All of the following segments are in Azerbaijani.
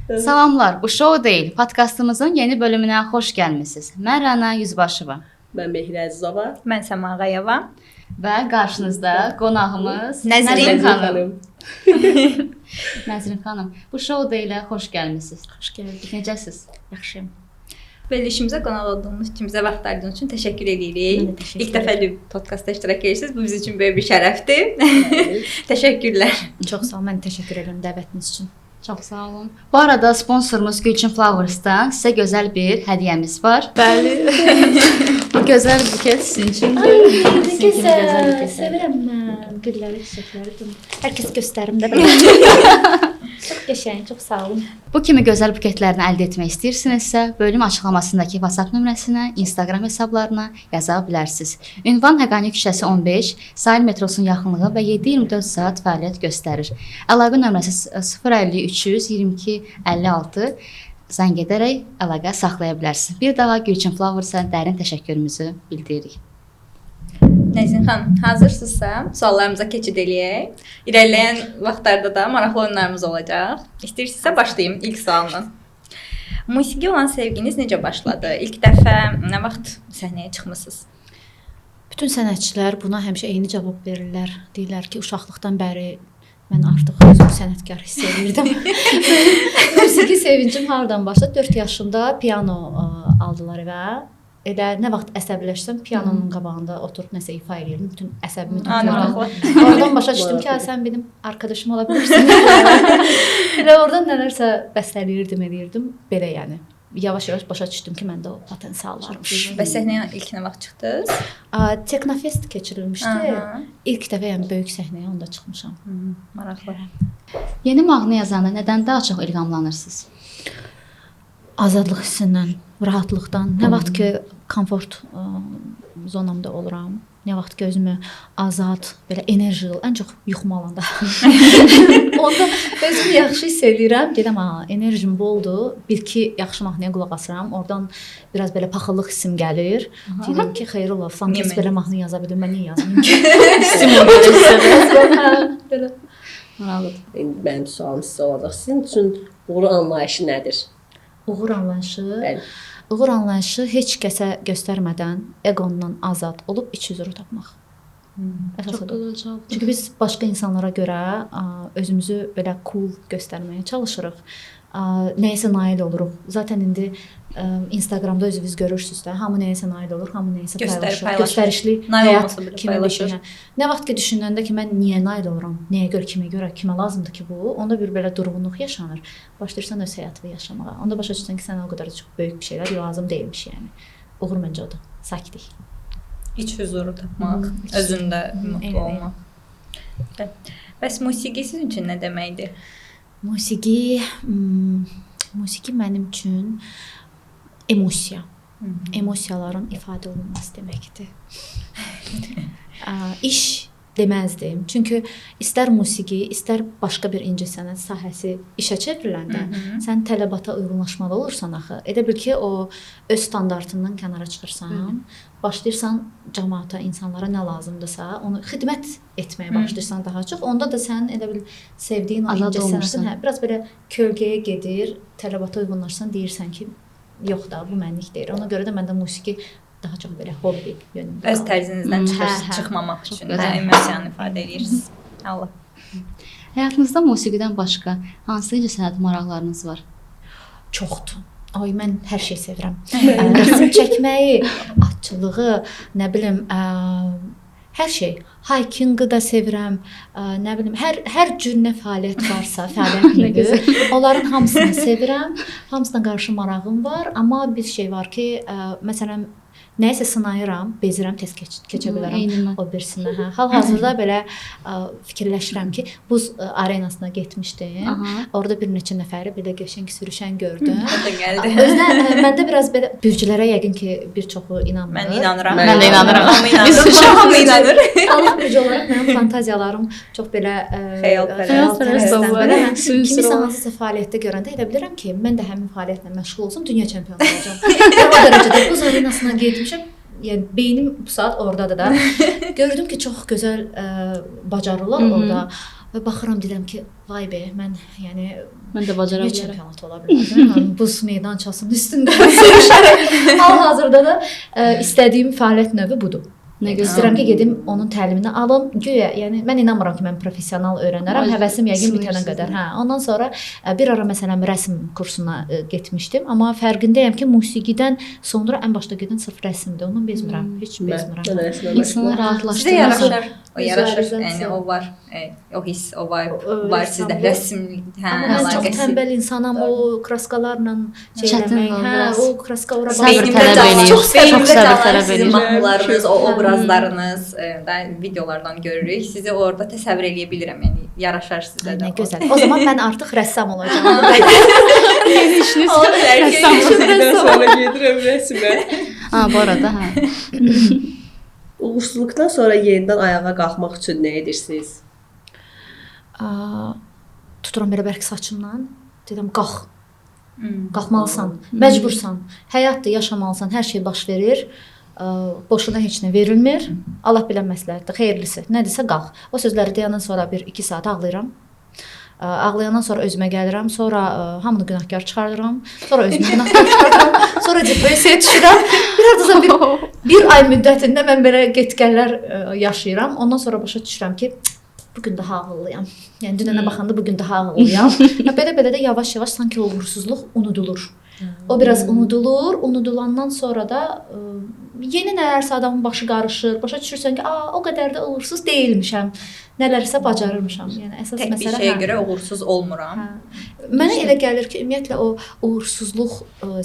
Salamlar, bu şou deyil. Podkastımızın yeni bölümünə xoş gəlmisiniz. Mən Rəna Yüzbaşıva. Mən Behri Əzizova. Mən Səma Ağayeva. Və qarşınızda qonağımız Nəzrin xanım. Nəzrin xanım, bu şou deyilə xoş gəlmisiniz. Xoş gəldik. Necəsiz? Yaxşıyam. Verilişimizə qonaq olduğunuz üçün, bizə vaxt ayırdığınız üçün təşəkkür edirik. İlk dəfədir podkastda iştirak edirsiniz. Bu bizim üçün böyük bir şərəfdir. Təşəkkürlər. Çox sağ olun. Mən təşəkkür edirəm dəvətiniz üçün. Çox sağ olun. Bu arada sponsorumuz Gülçin Flowers'dan sizə gözəl bir hədiyyəmiz var. Bəli. Bu gözəl buket sizin üçün. Gözəl. Sevirəm mən. Gülləri, çiçəkləri. Hər kəs göstərimdə belə. Çox qəşəng, çox sağ olun. Bu kimi gözəl buketlərini əldə etmək istəyirsinizsə, bölüm açıqlamasındakı WhatsApp nömrəsinə, Instagram hesablarına yaza bilərsiniz. Ünvan Həqani küçəsi 15, Sahil metrosunun yaxınlığı və 7/24 saat fəaliyyət göstərir. Əlaqə nömrəsi 050 300 22 56 zəng edərək əlaqə saxlaya bilərsiniz. Bir daha Gülçin Flowers'a dərin təşəkkürümüzü bildiririk. Nəzrin xanım, hazırsınızsa suallarımıza keçid eləyək. İrəliləyən vaxtlarda da maraqlı oyunlarımız olacaq. İstəyirsinizsə başlayım ilk sualla. Musiqiyə olan sevginiz necə başladı? İlk dəfə nə vaxt səhnəyə çıxmısınız? Bütün sənətçilər buna həmişə eyni cavab verirlər. Deyirlər ki, uşaqlıqdan bəri mən artıq özümü sənətkar hiss edirdim. Musiqi sevincim hardan başladı? 4 yaşımda piano aldılar evə. Elə nə vaxt əsəbləşsəm pianonun qabağında oturub nəsə ifa edirdim. Bütün əsəbimi toplayırdım. Oradan başa düşdüm ki, sən benim arkadaşım ola bilirsən. Elə oradan nələrsə bəstələyirdim, edirdim. Belə yəni. Yavaş-yavaş başa düşdüm ki, məndə o potensial varmış. Və səhnəyə ilk nə vaxt çıxdınız? Teknofest keçirilmişdi. İlk dəfə yəni böyük səhnəyə onda çıxmışam. Maraqlı. Yeni mahnı yazanda nədən daha çox ilhamlanırsınız? Azadlıq hissindən, rahatlıqdan. Nə vaxt ki, komfort zonamda oluram, nə vaxt ki, özümü azad, belə enerjili, ən çox yuxumu alanda. Onda özümü yaxşı hiss edirəm. Deyirəm, enerjim boldur. Bir-iki yaxşı mahnıya qulaq asıram. Oradan biraz belə paxıllıq hissim gəlir. Deyirəm ki, xeyir ola, falan kəs belə mahnı yaza bilir, mən niyə yazmayım ki? Hissim o belə hissədir. Maraqlıdır. Mənim sualım sizə olacaq. Sizin üçün uğur anlayışı nədir? Uğur anlayışı. Bəli. Uğur anlayışı heç kəsə göstərmədən eqondan azad olub iç huzuru tapmaq. Çox gözəl cavab. Çünki biz başqa insanlara görə özümüzü belə cool göstərməyə çalışırıq. Nəyəsə nail oluruq. Zaten indi Instagramda özünüz görürsünüz də, hamı nəyəsə nail olur, hamı nəyəsə paylaşır. Göstərişli həyat kimi paylaşır. Nə vaxt ki düşünəndə ki, mən niyə nail oluram, nəyə görə, kimə görə, kimə lazımdır ki bu, onda bir belə durğunluq yaşanır. Başlayırsan öz həyatını yaşamağa. Onda başa düşürsən ki, sənə o qədər çox böyük bir şeylər lazım deyilmiş yəni. Uğur məncə odur. Sakitlik. İç huzuru tapmaq, özündə mutlu olmaq. Bəs musiqi sizin üçün nə deməkdir? Musiqi mənim üçün emosiya. Emosiyaların ifadə olunması deməkdir. İş deməzdim. Çünki istər musiqi, istər başqa bir incəsənət sahəsi işə çevriləndə sən tələbata uyğunlaşmalı olursan axı. Elə bil ki, o öz standartından kənara çıxırsan, başlayırsan cəmaata, insanlara nə lazımdırsa, onu xidmət etməyə başlayırsan daha çox. Onda da sən elə bil sevdiyin o incəsənətin biraz belə kölgəyə gedir, tələbata uyğunlaşsan deyirsən ki, yox da, bu mənlik deyil. Ona görə də məndə musiqi daha çox belə hobbi yönündə. Öz tərzinizdən çıxmamaq üçün də emosiyanı ifadə edirsiniz. Allah. Həyatınızda musiqidən başqa hansı incəsənət maraqlarınız var? Çoxdur. Ay, mən hər şey sevirəm. Resim çəkməyi, atçılığı, nə bilim, hər şey. Hikingi da sevirəm, nə bilim, hər cür nə fəaliyyət varsa, fəaliyyət növü, onların hamısını sevirəm. Hamısına qarşı marağım var, amma bir şey var ki, məsələn, nəyəsə sınayıram, bezirəm, tez keçə bilərəm o birisinə. Hal-hazırda belə fikirləşirəm ki, buz arenasına getmişdim. Orada bir neçə nəfəri belə qəşəng sürüşən gördüm. Özünə, məndə biraz belə bürcülərə yəqin ki, bir çoxu inanmır. Mən inanıram. Mən də inanıram. Hamı inanır. Allah bürcü olaraq mənim fantaziyalarım çox belə xəyal kimisə hansısa fəaliyyətdə görəndə elə bilirəm ki, mən də həmin fəaliyyətlə məşğul olsam, dünya çempionu olacağam. O dərəcədə buz arenasına getmişəm. Yəni beynim bu saat ordadır da. Gördüm ki, çox gözəl bacarırlar orada. və baxıram deyirəm ki, vay be, mən yəni Mən də bacara niyə bilərəm. çempionat ola bilərdim? Mən buz meydançasının üstündə sürüşərək hal-hazırda da istədiyim fəaliyyət növü budur. Nə gözəl. İstəyirəm ki, gedim onun təlimini alım. Güya, yəni mən inanmıram ki, mən professional öyrənərəm. Ay, Həvəsim yəqin bitənə sınırsız qədər. da. Hə, ondan sonra bir ara məsələn rəsm kursuna getmişdim, amma fərqindəyəm ki, musiqidən sonra ən başda gedən sırf rəsmdir. Ondan bezmirəm, heç Mən bezmirəm. rəsmə İnsanı Sizə rahatlaşdırır. yaraşır. O yaraşır. Vizualizasiya. Yəni o var. O hiss, o vibe O, var rəssam sizdə. bu. Rəsm, hə, Amma mən çox əlaqəsi. tənbəl insanam, o kraskalarla Çətin eləmək. olur Hə, biraz. o kraska ora Səbr Beynimdə tələb canan- eləyir. Çox Çox beynimdə səbr canan tələb sizin eləyir. mahnılarınız, o obrazlarınız da videolardan görürük. Sizi orada təsəvvür eləyə bilirəm. Yəni yaraşar sizə Ay, də. nə gözəl. O zaman mən artıq rəssam olacağam. Yeni işiniz. Rəsmdən sonra gedirəm rəsmə. Ha, bu arada, hə. Uğursuzluqdan sonra yenidən ayağa qalxmaq üçün nə edirsiniz? Tuturam belə bərk saçımdan. Dedim, qalx. Qalxmalısan, məcbursan. Həyatdır, yaşamalısan, hər şey baş verir. Boşuna heç nə verilmir. Allah bilən məsləhətdir, xeyirlisi. Nədirsə qalx. O sözləri deyəndən sonra 1-2 saat ağlayıram. Ağlayandan sonra özümə gəlirəm, sonra hamını günahkar çıxardıram, sonra özümü günahkar çıxardıram, sonra depressiyaya düşürəm. Biraz bir ay müddətində mən belə get-gəllər yaşayıram. Ondan sonra başa düşürəm ki, bu gün daha ağıllıyam. Yəni dünənə baxanda bu gün daha ağıllıyam. Belə-belə də yavaş-yavaş sanki uğursuzluq unudulur. O biraz unudulur. Unudulandan sonra da yeni nələrsə adamın başı qarışır. Başa düşürsən ki, o qədər də uğursuz deyilmişəm. Nələrsə bacarırmışam. Yəni əsas Tək bir məsələ şeyə görə uğursuz olmuram. Mənə elə gəlir ki, ümumiyyətlə o uğursuzluq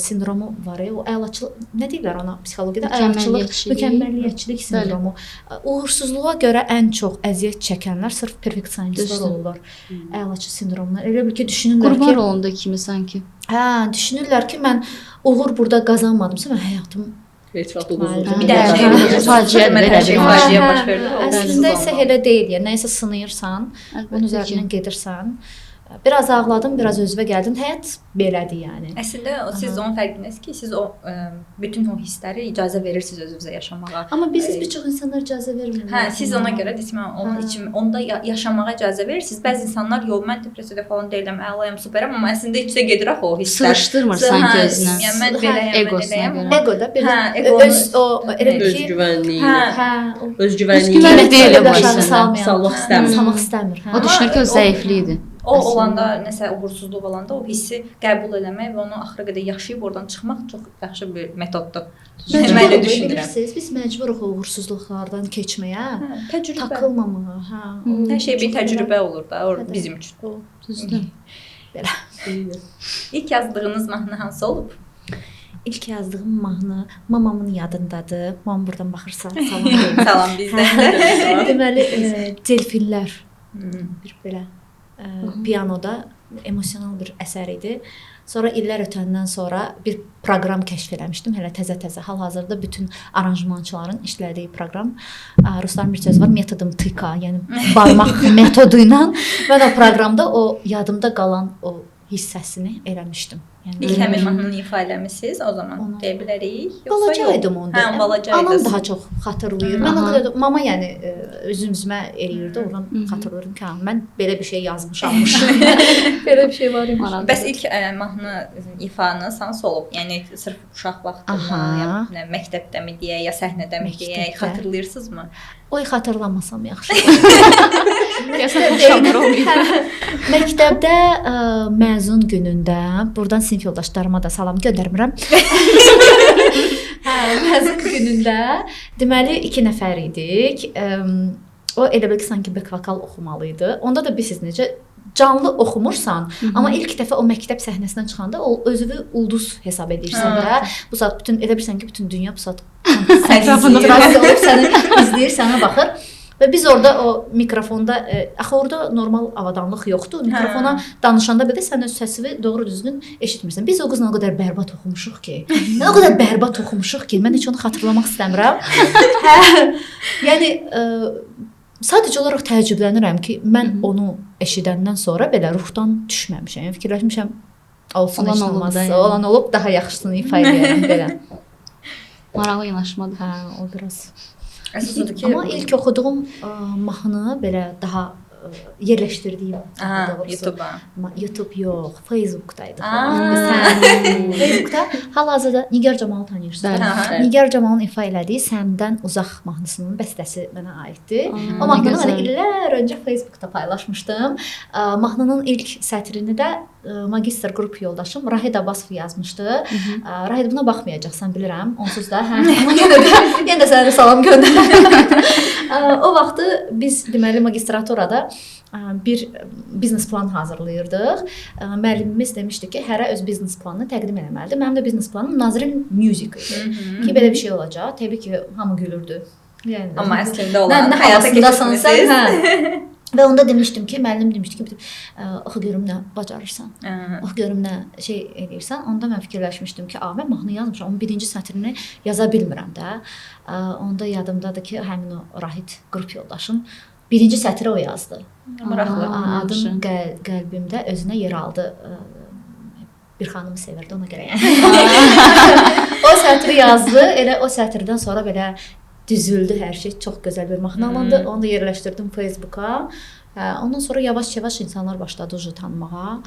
sindromu var ya, o əlaçılıq, nə deyirlər ona psixologiyada? Əlaçılıq, mükəmməlliyətçilik sindromu. Uğursuzluğa görə ən çox əziyyət çəkənlər sırf perfeksionistlər olurlar. Əlaçı sindromlar. Elə bil ki, düşünürlər Qurban ki, olundu kimi sanki. hə, düşünürlər ki, mən uğur burada qazanmadımsa, mən həyatım Heç vaxt uğursuz. Bir də Hə, şey hə, faciədir, mən hər şey belədir. faciə Hə, baş verdi. hə, o əslində uğursuz isə olmaq. elə deyil. Yəni nəyisə sınayırsan, onun Əlbəttə üzərindən ki. gedirsən. Biraz ağladım, biraz özümə gəldim. Həyat belədir yəni. Əslində siz onun fərqindəsiniz ki, siz o bütün o hissləri icazə verirsiniz özünüzə yaşamağa. Amma biz bir çox insanlar icazə vermirlər. Hə, siz ona görə desəm, onun üçün onda yaşamağa icazə verirsiniz. Bəzi insanlar yox, mən depressiyada falan deyiləm, əlayam, superəm, amma əslində içə gedir axı o hisslər. Sığışdırmır sanki özünə. Yəni mən beləyəm, mən Egosuna eləyəm. görə. amma- Ego da belə Hə, ego öz o elə bil ki, Özgüvənliyi. Hə. hə, o Özgüvənliyi Özgüvənli deyil bu aşağı əslində. salmayan, Salmaq istəmir. salmaq istəmir. Hə. O düşünür ki, o zəifliyidir. O olanda, nəsə uğursuzluq olanda o hissi qəbul eləmək və onu axıra qədər yaşayıb oradan çıxmaq çox yaxşı bir metoddur. Mən elə Məcburuq, düşünürəm. bilirsiniz, biz məcburuq o uğursuzluqlardan keçməyə, Hə, təcrübə. takılmamağa, hə. Hər şey bir çox təcrübə olur da, o Hə, bizim üçün. o Düzdür. İlk yazdığınız mahnı hansı olub? İlk yazdığım mahnı mamamın yadındadır. Mam buradan baxırsa, salam deyim. Salam bizdən də. Deməli, Delfinlər Hmm. bir belə pianoda emosional bir əsər idi. Sonra illər ötəndən sonra bir proqram kəşf eləmişdim. Hələ təzə-təzə hal-hazırda bütün aranjmançıların işlədiyi proqram. Ruslar bir söz var, metodum tıka, yəni barmaq metodu ilə mən o proqramda o yadımda qalan o hissəsini eləmişdim. Yəni İlk həmin mahnını ifa eləmisiniz, o zaman Onu- deyə bilərik. balaca idim onda. Hə, balaca Anam idiniz. daha çox xatırlayır. Mən o Aha. qədər də mama yəni üzümüzmə eləyirdi. Oradan xatırlayıram ki, mən belə bir şey yazmışammışam. belə bir şey var imiş. Bəs ilk mahnı ifanız hansı olub? Yəni sırf uşaq vaxtında, Aha. ya nə məktəbdəmi deyək, ya səhnədəmi deyək, Məktəbdə. xatırlayırsınızmı? Oy xatırlamasam yaxşı. Deyəsən xoşamır olmayıb. Məktəbdə məzun günündə burdan sinif yoldaşlarıma da salam göndərmirəm. Hə, məzun günündə deməli 2 nəfər idik. O elə bil ki, sanki back vokal oxumalı idi. Onda da bilirsiniz necə canlı oxumursan, amma ilk dəfə o məktəb səhnəsinə çıxanda o özünü ulduz hesab edirsən də. Bu saat bütün elə bilirsən ki, bütün dünya bu saat Ətrafında olub səni izləyir, sənə baxır. Və biz orada o mikrofonda axı orada normal avadanlıq yoxdur. Mikrofona danışanda belə sən öz səsini doğru düzgün eşitmirsən. Biz o qızla o qədər bərbad oxumuşuq ki. Mən o qədər bərbad oxumuşuq ki, mən heç onu xatırlamaq istəmirəm. Hə. Yəni sadəcə olaraq təəccüblənirəm ki, mən onu eşidəndən sonra belə ruhdan düşməmişəm. Yəni fikirləşmişəm olsun Olan heç olub olmaz. da, yəni. Olan olub daha yaxşısını ifa edərəm belə. Maraqlı yanaşmadır. Hə, o biraz. Əsas odur ki, Amma ilk oxuduğum mahnı belə daha yerləşdirdiyim YouTube-a. YouTube yox, Facebook'daydı. Aa. Facebook'da hal-hazırda Nigar Camalı tanıyırsınız. Bəli. Nigar Camalın ifa elədiyi Səndən Uzaq mahnısının bəstəsi mənə aiddir. O Aa, mahnını gözəl. mən illər öncə Facebook'da paylaşmışdım. Mahnının ilk sətrini də magistr qrup yoldaşım Rahid Abbasov yazmışdı. Rahid, buna baxmayacaqsan bilirəm. Onsuz da hə, amma yenə də sənə salam göndərirəm. O vaxtı biz deməli magistraturada bir biznes plan hazırlayırdıq. Müəllimimiz demişdi ki, hərə öz biznes planını təqdim etməlidir. Mənim də biznes planım Nazrin Music idi. Ki belə bir şey olacaq. Təbii ki, hamı gülürdü. Yəni Amma əslində olan nə həyata havasındasan sən, keçirmisiniz. hə. Və onda demişdim ki, müəllim demişdi ki, axı görüm nə bacarırsan. Axı görüm nə şey eləyirsən. Onda mən fikirləşmişdim ki, mən mahnı yazmışam, onun birinci sətrini yaza bilmirəm də. Onda yadımdadır ki, həmin o Rahid qrup yoldaşım birinci sətri o yazdı. Maraqlı. Adım qəlbimdə özünə yer aldı. Bir xanımı sevirdi ona görə. O sətri yazdı. Elə o sətirdən sonra belə düzüldü hər şey. Çox gözəl bir mahnı alındı. Onu da yerləşdirdim Facebook'a. Ondan sonra yavaş-yavaş insanlar başladı tanımağa.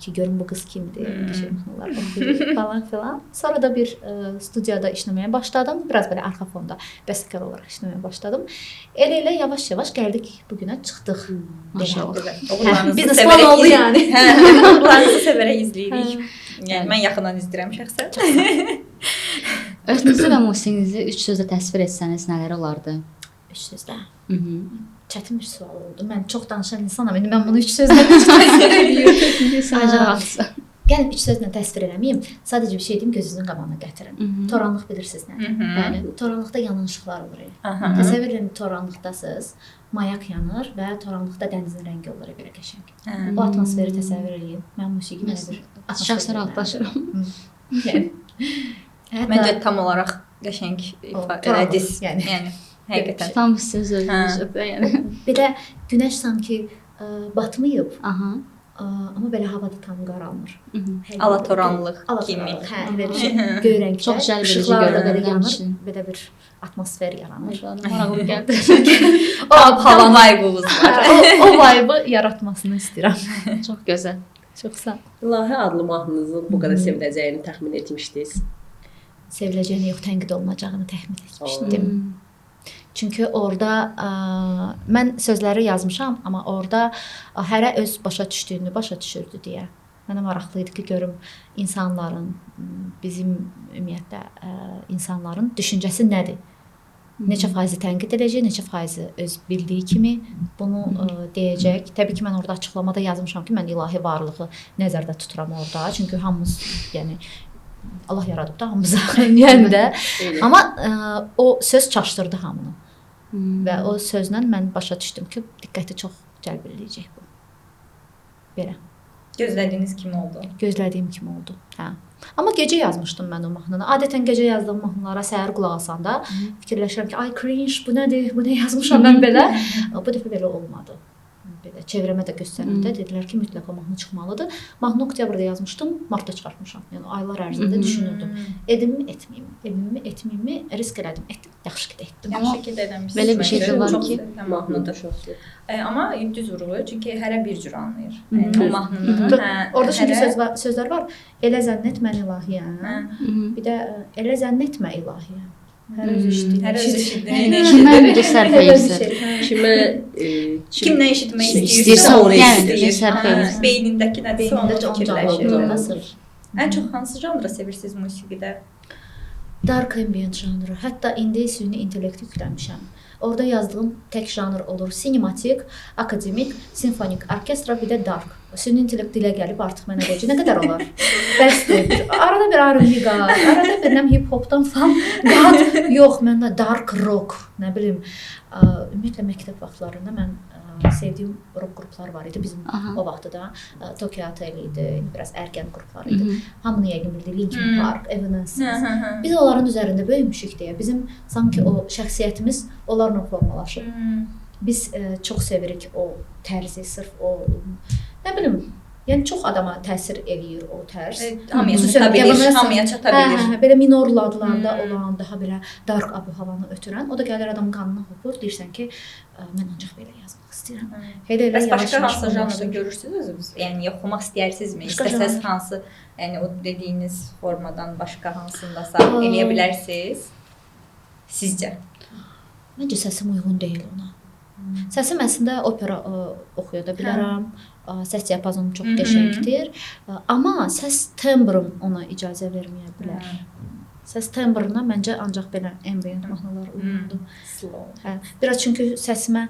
Ki görün bu qız kimdir, qəşəng mahnılar oxuyur falan filan. Sonra da bir studiyada işləməyə başladım. Biraz belə arxa fonda bəstəkar olaraq işləməyə başladım. Elə yavaş-yavaş gəldik bu günə çıxdıq. Oğullarınızı Biznes sevərək plan oldu yəni. Oğullarınızı sevərək izləyirik. Yəni mən yaxından izləyirəm şəxsən. Özünüzü və musiqinizi 3 sözlə təsvir etsəniz nələr olardı? 3 sözlə. Mhm. Çətin bir sual oldu. Mən çox danışan insanam. İndi mən bunu 3 sözlə təsvir edirəm. Sadəcə Gəlin 3 sözlə təsvir eləməyim. Sadəcə bir şey deyim, gözünüzün qabağına gətirin. Toranlıq bilirsiniz nə? Yəni toranlıqda yanan işıqlar olur. Təsəvvür edin, toranlıqdasınız, mayak yanır və toranlıqda dənizin rəngi olur belə qəşəng. O atmosferi təsəvvür edin. Mən musiqi mənə bir şəxsən rahatlaşıram. Məncə tam olaraq qəşəng elədiniz. Yəni həqiqətən. Tam siz özünüz yəni. Bir də günəş sanki batmayıb. Aha. Amma belə havada tam qaralmır. Alatoranlıq kimi. Hə, elə bir şey. Göy rəngdə. Çox cəlb edici işıqlar da belə görünür. yanır. Belə bir atmosfer yaranır. Maraqlı gəldi. O hava vibe-ımız var. O vibe-ı yaratmasını istəyirəm. Çox gözəl. Çox sağ ol. İlahi adlı mahnınızın bu qədər seviləcəyini təxmin etmişdiniz. Seviləcəyini yox, tənqid olunacağını təxmin etmişdim. Çünki orada mən sözləri yazmışam, amma orada hərə öz başa düşdüyünü başa düşürdü deyə. Mənə maraqlı idi ki, görüm insanların, bizim ümumiyyətlə insanların düşüncəsi nədir? Neçə faizi tənqid edəcək, neçə faizi öz bildiyi kimi bunu deyəcək. Təbii ki, mən orada açıqlamada yazmışam ki, mən ilahi varlığı nəzərdə tuturam orada. Çünki hamımız, yəni Allah yaradıb da hamımıza, yəni də. Amma o söz çaşdırdı hamını. Və o sözlə mən başa düşdüm ki, diqqəti çox cəlb edəcək bu. Belə. Gözlədiyiniz kimi oldu. Gözlədiyim kimi oldu. Hə. Amma gecə yazmışdım mən o mahnını. Adətən gecə yazdığım mahnılara səhər qulaq asanda fikirləşirəm ki, ay cringe, bu nədir? Bu nə yazmışam mən belə? Bu dəfə belə olmadı. Belə çevrəmə də göstərəndə dedilər ki, mütləq o mahnı çıxmalıdır. Mahnı oktyabrda yazmışdım, martda çıxartmışam. Yəni aylar ərzində düşünürdüm. Edimmi, etməyimmi, risk elədim. Etdim, yaxşı ki də etdim. Yaxşı ki də eləmişsiniz. Belə bir şey də var ki, mahnıdır. Amma düz vurğu, çünki hərə bir cür anlayır. O mahnını. Orada çünki sözlər var. Elə zənn et mən ilahiyəm. Bir də elə zənn etmə ilahiyəm. Hər öz eşitdiyini. Hər öz eşitdiyini. Kimə necə sərf edirsən? Kim nə eşitmək istəyirsə onu istəyir. sərf edirsən. Beynindəki nədirsə onu fikirləşir. Ən Ən çox hansı janrı sevirsiniz musiqidə? Dark ambient janrı. Hətta indi süni intellekti yükləmişəm. Orada yazdığım tək janr olur sinematik, akademik, simfonik, orkestra, bir də dark. Süni intellekt dilə gəlib artıq mənə deyəcək, nə qədər olar? Bəsdir. Arada bir R&B qat, arada bir hip-hopdan falan qat. Yox, mən də dark rock, nə bilim, ümumiyyətlə məktəb vaxtlarında mən sevdiyim rock qruplar var idi bizim o vaxtda da. Tokyo Hotel idi, biraz ərgən qruplar idi. Hamını yəqin bildi, Linkin Park, Evanescence. Biz onların üzərində böyümüşük deyə bizim sanki o şəxsiyyətimiz onlarla formalaşıb. Biz çox sevirik o tərzi, sırf o, nə bilim, Yəni çox adama təsir eləyir o tərz. Hamıya Xüsusən çata bilir, yabancı- hamıya çata bilir. Hə, belə minor ladlarda olan, daha belə dark abu-havanı ötürən, o da gəlir adamın qanına hopur, deyirsən ki, mən ancaq belə yazmaq istəyirəm. Elə Bəs başqa yavaş-yavaş hansı janrda formalaşır. görürsünüz özünüz? Yəni oxumaq istəyirsinizmi? Başqa İstəsəz janr. hansı, yəni o dediyiniz formadan başqa hansındasa Aa. eləyə bilərsiniz? Sizcə? Məncə səsim uyğun deyil ona. Səsim əslində opera oxuya da bilərəm. Səs diapazonu çox qəşəngdir. Amma səs tembrum ona icazə verməyə bilər. Səs tembrına məncə ancaq belə ambient mahnılar uyğundur. Slow. Hə, biraz çünki səsimə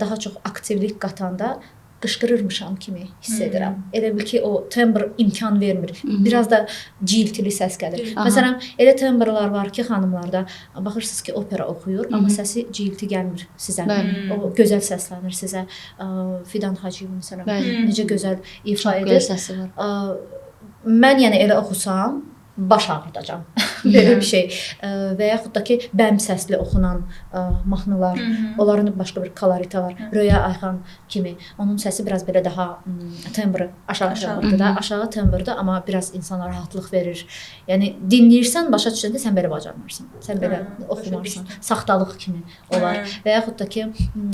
daha çox aktivlik qatanda qışqırırmışam kimi hiss edirəm. Elə bil ki, o tembr imkan vermir. Biraz da ciltili səs gəlir. Aha. Məsələn, elə tembrlar var ki, xanımlarda baxırsınız ki, opera oxuyur, amma səsi cilti gəlmir sizə. Bəli. O gözəl səslənir sizə. Fidan Hacıyeva məsələn, Bəli. necə gözəl ifa Gözəl edir. səsi var. Mən yəni elə oxusam baş ağrıdacam. Belə bir şey. Və yaxud da ki, bəm səsli oxunan mahnılar, onların başqa bir koloriti var. Röya Ayxan kimi. Onun səsi biraz belə daha tembri aşağı tembrdir da, aşağı tembrdir, amma biraz insana rahatlıq verir. Yəni dinləyirsən, başa düşəndə sən belə bacarmırsan. Sən belə oxumarsan. Saxtalıq kimi olar. Və yaxud da ki,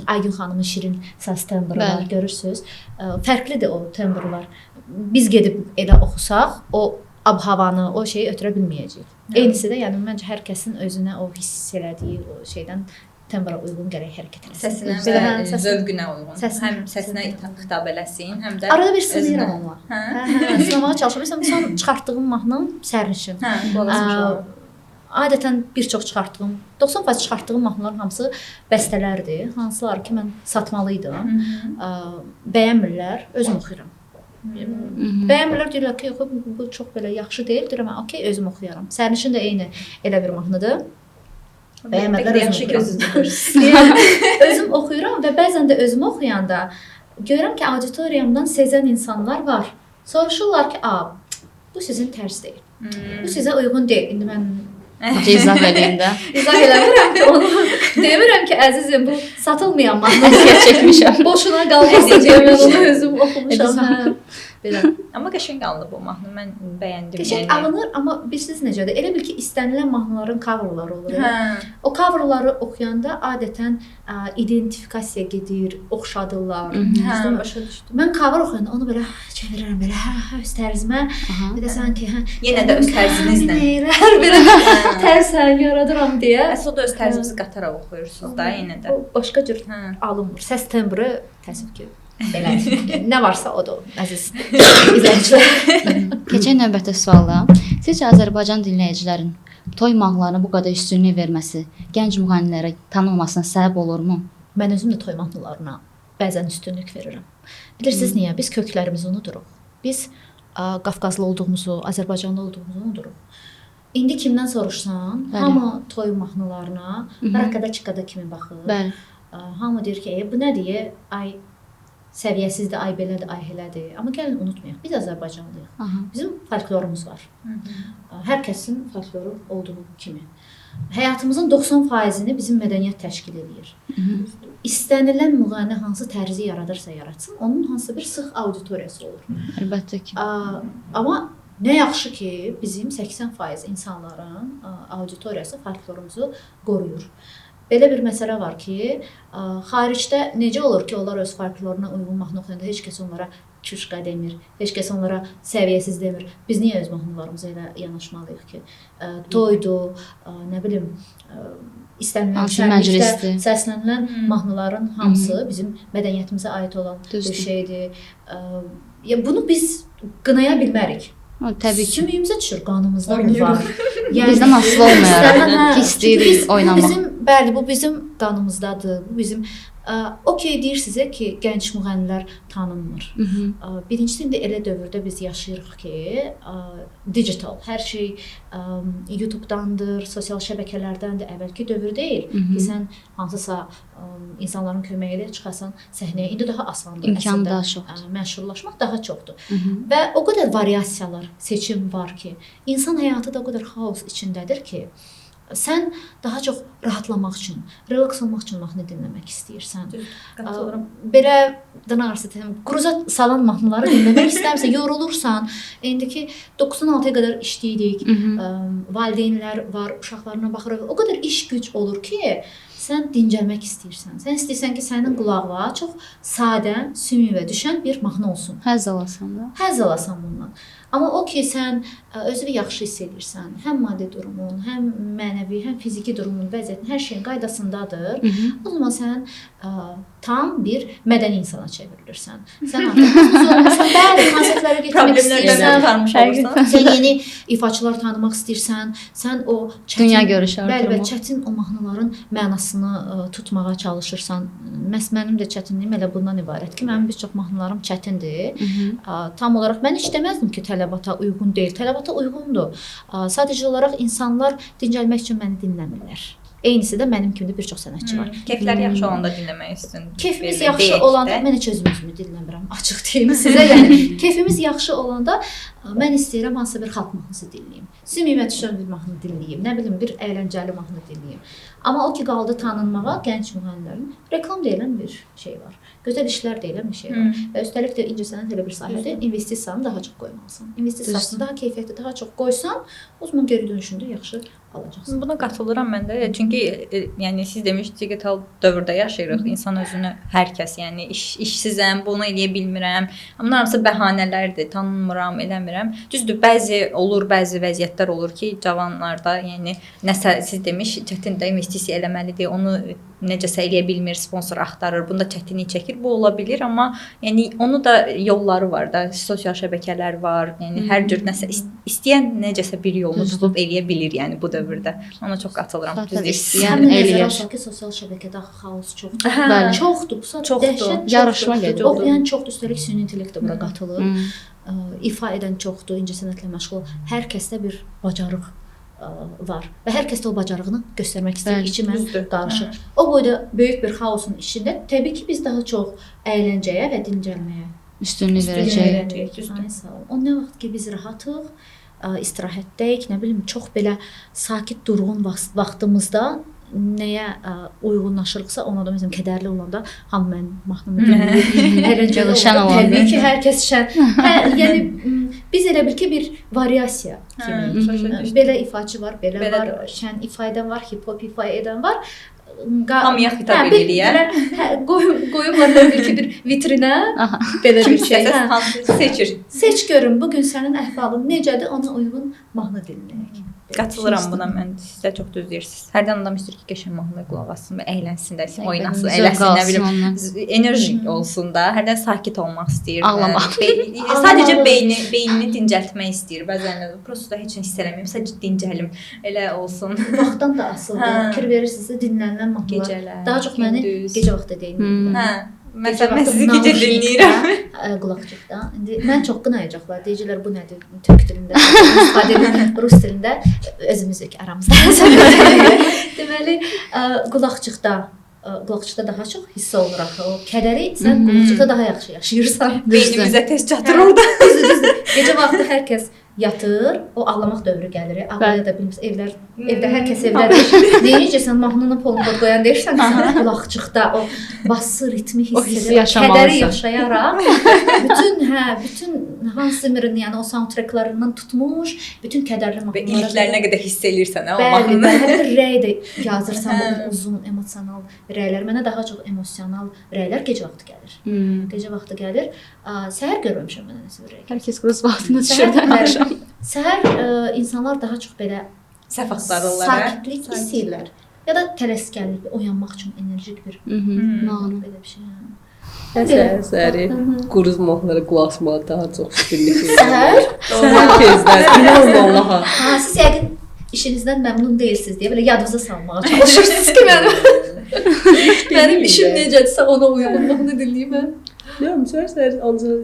Aygün xanımın şirin səs tembri var, görürsüz. Fərqlidir o tembrlar. Biz gedib elə oxusaq, o ab-havanı, o şeyi ötürə bilməyəcəyik. Eynisi də, yəni məncə hər kəsin özünə o hiss elədiyi o şeydən tembra uyğun gərək hərəkət eləsin. Səsinə və zövqünə uyğun. Həm səsinə xitab eləsin, həm də arada bir sınayıram onunla. Hə, sınamağa çalışıram. Mesela son çıxartdığım mahnım Sərnişin. Adətən bir çox çıxartdığım, 90% çıxartdığım mahnıların hamısı bəstələrdir. Hansılar ki, mən satmalıydım. Bəyənmirlər, özüm oxuyuram. Bəyənmirlər, deyirlər ki, yox, bu çox belə yaxşı deyil. Deyirəm, okey, özüm oxuyaram. Sərnişin də eyni elə bir mahnıdır. Bəyənmirlər, özüm oxuyuram. Özüm oxuyuram və bəzən də özüm oxuyanda görürəm ki, auditoriyamdan sezən insanlar var. Soruşurlar ki, bu sizin tərz deyil. Bu sizə uyğun deyil. İndi mən İzah edeyim də. izah eləmirəm ki, onu demirəm ki, əzizim, bu satılmayan mahnı. Əziyyət çəkmişəm. Boşuna qalmasın deyə mən onu özüm oxumuşam. Hə, belə. Amma qəşəng alındı bu mahnı. Mən bəyəndim. Qəşəng alınır, amma bilirsiniz necədir? Elə bil ki, istənilən mahnıların coverları olur. Hə. O coverları oxuyanda adətən identifikasiya gedir, oxşadırlar. Hə, başa düşdüm. Mən cover oxuyanda onu belə çevirirəm, belə öz tərzimə. Bir də sanki yenə də öz tərzinizlə. Belə tərsən yaradıram deyə. Əsl da öz tərzinizi qataraq oxuyursunuz da yenə də. O başqa cür alınmır. Səs tembri təəssüf ki, belədir. Nə varsa odur, əziz izləyicilər. Keçək növbəti suala. Sizcə Azərbaycan dinləyicilərin toy mahnılarına bu qədər üstünlük verməsi gənc müğənnilərə tanınmasına səbəb olurmu? Mən özüm də toy mahnılarına bəzən üstünlük verirəm. Bilirsiniz niyə? Biz köklərimizi unuduruq. Biz Qafqazlı olduğumuzu, Azərbaycanlı olduğumuzu unuduruq. İndi kimdən soruşsan, hamı toy mahnılarına, rakada-çikada kimi baxır. Bəli. Hamı deyir ki, bu nədir? Ay səviyyəsizdir, ay belədir, ay elədir. Amma gəlin unutmayaq, biz Azərbaycanlıyıq. Bizim folklorumuz var. Hər kəsin folkloru olduğu kimi. Həyatımızın 90%-ni bizim mədəniyyət təşkil edir. İstənilən müğənni hansı tərzi yaradırsa yaratsın, onun hansı bir sıx auditoriyası olur. Əlbəttə ki. Amma nə yaxşı ki, bizim 80% insanların auditoriyası folklorumuzu qoruyur. Belə bir məsələ var ki, xaricdə necə olur ki, onlar öz folkloruna uyğun mahnı oxuyanda heç kəs onlara çuşqa demir, heç kəs onlara səviyyəsiz demir. Biz niyə öz mahnılarımıza elə yanaşmalıyıq ki? Toydur, nə bilim, istənilən şənlikdə səslənilən mahnıların hamısı bizim mədəniyyətimizə aid olan bir şeydir. Bunu biz qınaya bilmərik. Təbii ki. Sümüyümüzə düşür, qanımızda bu var. Bizdən asılı olmayaraq ki, istəyirik oynamaq. Bəli, bu bizim qanımızdadır. Bu bizim okey deyir sizə ki, gənc müğənnilər tanınmır. Birincisi indi elə dövrdə biz yaşayırıq ki, digital, hər şey YouTube-dandır, sosial şəbəkələrdəndir. Əvvəlki dövr deyil ki, sən hansısa insanların köməyi ilə çıxasan səhnəyə. İndi daha asandır. İmkanı daha çoxdur. Məşhurlaşmaq daha çoxdur. Və o qədər variasiyalar, seçim var ki, insan həyatı da o qədər xaos içindədir ki, Sən daha çox rahatlamaq üçün, relaks olmaq üçün mahnı dinləmək istəyirsən. Qatılıram. Belə dırnaqarası deyim, quruza salan mahnıları dinləmək istərsən, yorulursan. İndiki 9-dan 6-ya qədər işləyirik. Valideynlər var, uşaqlarına baxırıq. O qədər iş güc olur ki, sən dincəlmək istəyirsən. Sən istəyirsən ki, sənin qulağına çox sadə, sümük və düşən bir mahnı olsun. Həzz alasan da. Həzz alasan bundan. Amma o ki, sən özünü yaxşı hiss edirsən, həm maddi durumun, həm mənəvi, həm fiziki durumun, vəziyyətin, hər şeyin qaydasındadır. O zaman sən tam bir mədəni insana çevrilirsən. Sən artıq olursan, bəli, konsertlərə getmək istəyirsən, sən yeni ifaçılar tanımaq istəyirsən, sən o dünya görüşü bəli, və artırmaq. çətin o mahnıların mənasını tutmağa çalışırsan. Mənim də çətinliyim elə bundan ibarət ki, mənim bir çox mahnılarım çətindir. Tam olaraq mən heç deməzdim ki, tələbata uyğun deyil. Tələbata uyğundur. Sadəcə olaraq insanlar dincəlmək üçün məni dinləmirlər. Eynisi də mənim kimi də bir çox sənətçi var. Keyfləri yaxşı olanda dinləmək istəyirəm. Keyfimiz yaxşı olanda mən heç özümü dinləmirəm, açıq deyim sizə. Yəni keyfimiz yaxşı olanda mən istəyirəm hansısa bir xalq mahnısı dinləyim. Sümüyümə düşən bir mahnı dinləyim, nə bilim bir əyləncəli mahnı dinləyim. Amma o ki qaldı tanınmağa gənc müğənnilərin reklam deyilən bir şey var. Gözəl işlər deyilən bir şey var. Və üstəlik də incəsənət elə bir sahədə investisiyanı daha çox qoymalısan. İnvestisiyanı daha keyfiyyətli, daha çox qoysan, o zaman geri dönüşündə yaxşı alacaqsan. Buna qatılıram mən də. Çünki yəni siz demişdiniz, digital dövrdə yaşayırıq. İnsan özünü hər kəs, yəni işsizəm, bunu eləyə bilmirəm. Bunlar hamısı bəhanələrdir. Tanınmıram, eləmirəm. Düzdür, bəzi vəziyyətlər olur ki, cavanlarda, yəni nəsə siz demiş, çətin də investisiya eləməlidir. Onu necəsə eləyə bilmir, sponsor axtarır. Bunda çətinlik çəkir. Bu ola bilər, amma yəni onu da yolları var da, sosial şəbəkələr var. Yəni hər cür nəsə istəyən necəsə bir yolunu tutub eləyə bilir, yəni bu dövrdə. Ona çox qatılıram. Yəni eləyir ki, sosial şəbəkədə xaos çoxdur. Bəli. Çoxdur. Dəhşət yarışma gedir. Oxuyan çoxdur, üstəlik süni intellekt də bura qatılır. İfa edən çoxdur, incəsənətlə məşğul. Hər kəsdə bir bacarıq var və hər kəs də o bacarığını göstərmək istəyir, içi mən qarışır. O boyda böyük bir xaosun içində təbii ki, biz daha çox əyləncəyə və dincəlməyə üstünlük verəcəyik. O nə vaxt ki, biz rahatıq, istirahətdəyik, nə bilim, çox belə sakit, durğun vaxtımızda nəyə uyğunlaşırıqsa, ona da məsələn kədərli olanda hamı mən mahnımı dinləyir, əyləncəli olanda təbii ki, hər kəs şən. Yəni biz elə bil ki, bir variasiya kimi. Belə ifaçı var, belə var, şən ifa edən var, hip-hop ifa edən var. Hamıya xitab edir. Qoyublar bir vitrinə, belə bir şey. Seçir. Seç görün, bugün sənin əhvalın necədir, ona uyğun mahnı dinləyək. Qatılıram buna, mən siz də çox düz deyirsiniz. Hərdən adam istəyir ki, qəşəng mahnıya qulaq assın və əylənsin də, oynasın, eləsin, nə bilim, enerjik olsun da. Hərdən sakit olmaq istəyir. Ağlamaq. Sadəcə beynini dincəltmək istəyir. Bəzən prosto heç nə hiss eləməyim, sadəcə dincəlim. Elə olsun. Vaxtdan da asılıdır. Fikir verirsinizsə dinlənilən mahnılar. Daha çox məni gecə vaxtı deyilmirlər. Hə. Məsələn, mən sizi gecə dinləyirəm. Qulaqçıqda. İndi mən çox qınayacaqlar. Deyəcəklər bu nədir? Türk dilində, istifadə edilir, rus dilində özümüzük aramızda. Deməli, qulaqçıqda daha çox hiss olunur axı. O kədəri sən qulaqçıqda daha yaxşı yaşayırsan. Beynimizə tez çatır orada. Düzdür. Gecə vaxtı hər kəs yatır, o ağlamaq dövrü gəlir. Ağlaya da bilməz. Evdə hər kəs evdədir. Necə sən mahnının polunu qoyan deyirsən ki, sən qulaqçıqda o bası, ritmi hiss edir, kədəri yaşayaraq bütün Hans-Zimmerin, yəni o soundtracklarından tutmuş, bütün kədərli mahnıları və iliklərinə qədər hiss elirsən o mahnını. mahnını. Bəli, rəy də yazırsan, uzun emosional rəylər. Mənə daha çox emosional rəylər gecə vaxtı gəlir. Gecə vaxtı gəlir. Səhər görməmişəm mənə nəsə bir rəy. Hər kəs qız vaxtında düşür də axşam. Səhər insanlar daha çox belə səhv axtarırlar, sakitlik istəyirlər. Ya da tələskənlik, oyanmaq üçün enerjik bir belə bir şey. Səhəri quruz mahnıları qulaq asmağa daha çox üstünlük verir. Səhər tezdən, inanın Allaha. Siz yəqin işinizdən məmnun deyilsiniz deyə belə yadınıza salmağa çalışırsınız ki, mənim işim necədirsə ona uyğun mahnı dinləyim mən. Yox, səhər ancaq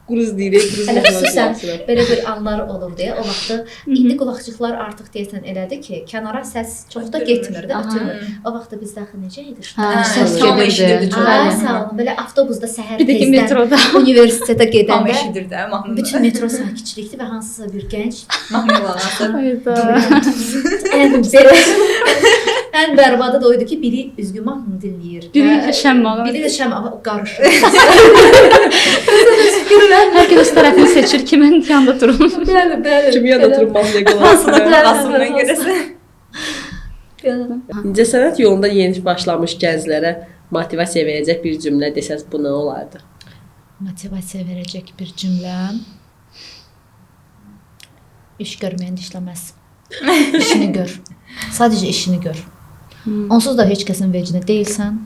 Quruz deyirik, quruz Hələ mahnısı. xüsusən belə bir anlar olur deyə o vaxtı indi qulaqçıqlar artıq deyəsən elədi ki, kənara səs çox da getmir də, ötmür. O vaxtda bizdə axı necə idi? Səs Tam eşidirdi gedirdi. çox. Ay sağ olun. Belə avtobusda səhər Bir də ki, tezdən metroda. universitetə Tam gedəndə eşidir də mahnını. bütün metro sakitçilikdir və hansısa bir gənc ən belə ən bərbadı da o idi ki, biri üzgün mahnını dinləyir. Biri və şəmmağı. Biri də şəmmağı qarışır. Hər kəs öz tərəfini seçir, kimin yanında durur. Bəli, bəli. Kim yanında durmaz Hansına qalar. asılına görəsən. İncəsənət yolunda yeni başlamış gənclərə motivasiya verəcək bir cümlə desəz bu nə olardı? Motivasiya verəcək bir cümlə. İş görməyən dişləməz. İşini gör. Sadəcə işini gör. Onsuz da heç kəsin vecinə deyilsən.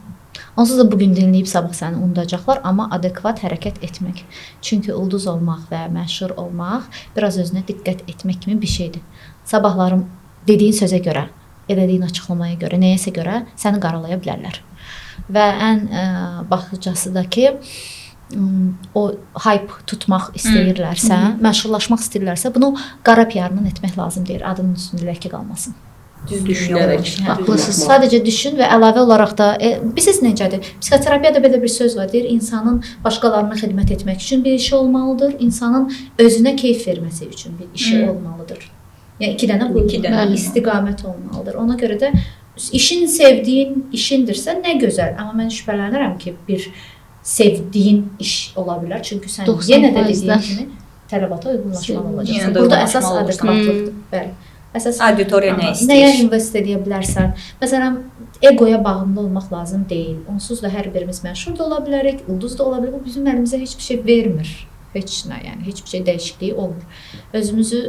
Onsuz da bu gün dinləyib sabah səni unudacaqlar, amma adekvat hərəkət etmək. Çünki ulduz olmaq və məşhur olmaq biraz özünə diqqət etmək kimi bir şeydir. Sabahlarım dediyin sözə görə, elədiyin açıqlamaya görə, nəyəsə görə səni qaralaya bilərlər. Və ən baxıcısı da ki, o hype tutmaq istəyirlərsə, məşhurlaşmaq istəyirlərsə, bunu qara PR-ın etmək lazım deyir. Adının üstündə ləkə qalmasın. Düşünərək. Haqlısınız. Sadəcə düşün və əlavə olaraq da bilirsiniz necədir? Psixoterapiyada belə bir söz var, deyir, insanın başqalarına xidmət etmək üçün bir işi olmalıdır, insanın özünə keyf verməsi üçün bir işi olmalıdır. Yəni iki dənə bu istiqamət olmalıdır. Ona görə də işin sevdiyin işindirsə nə gözəl, amma mən şübhələnirəm ki, bir sevdiyin iş ola bilər. Çünki sən yenə də dediyin kimi tələbata uyğunlaşmalı olacaqsan. Burada əsas adekvatlıqdır. Bəli. Əsas auditoriya nə istəyir? Nəyə invest edə bilərsən? Məsələn, egoya bağımlı olmaq lazım deyil. Onsuz da hər birimiz məşhur da ola bilərik, ulduz da ola bilər. Bu bizim əlimizə heç bir şey vermir. Heç nə, yəni heç bir şey dəyişikliyi olmur. Özümüzü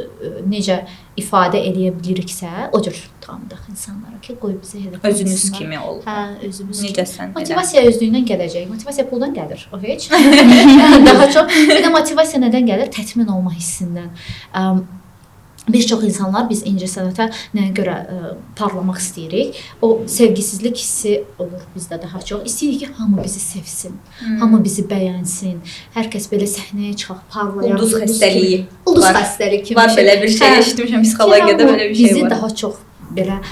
necə ifadə edə biliriksə, o cür tanıdıq insanlara ki, qoy bizə elə Özünüz kimi olun. Hə, özümüz Necəsən? Motivasiya özlüyündən gələcək. Motivasiya puldan gəlir. O heç. Daha çox. Bir də motivasiya nədən gəlir? Təmin olma hissindən. Bir çox insanlar biz incəsənətə nəyə görə parlamaq istəyirik? O sevgisizlik hissi olur bizdə daha çox. İstəyirik ki, hamı bizi sevsin, hamı bizi bəyənsin. Hər kəs belə səhnəyə çıxaq, parlayan. Ulduz xəstəliyi. Ulduz xəstəliyi kimi. Var belə bir şey eşitmişəm, psixologiyada belə bir şey var. Bizi daha çox belə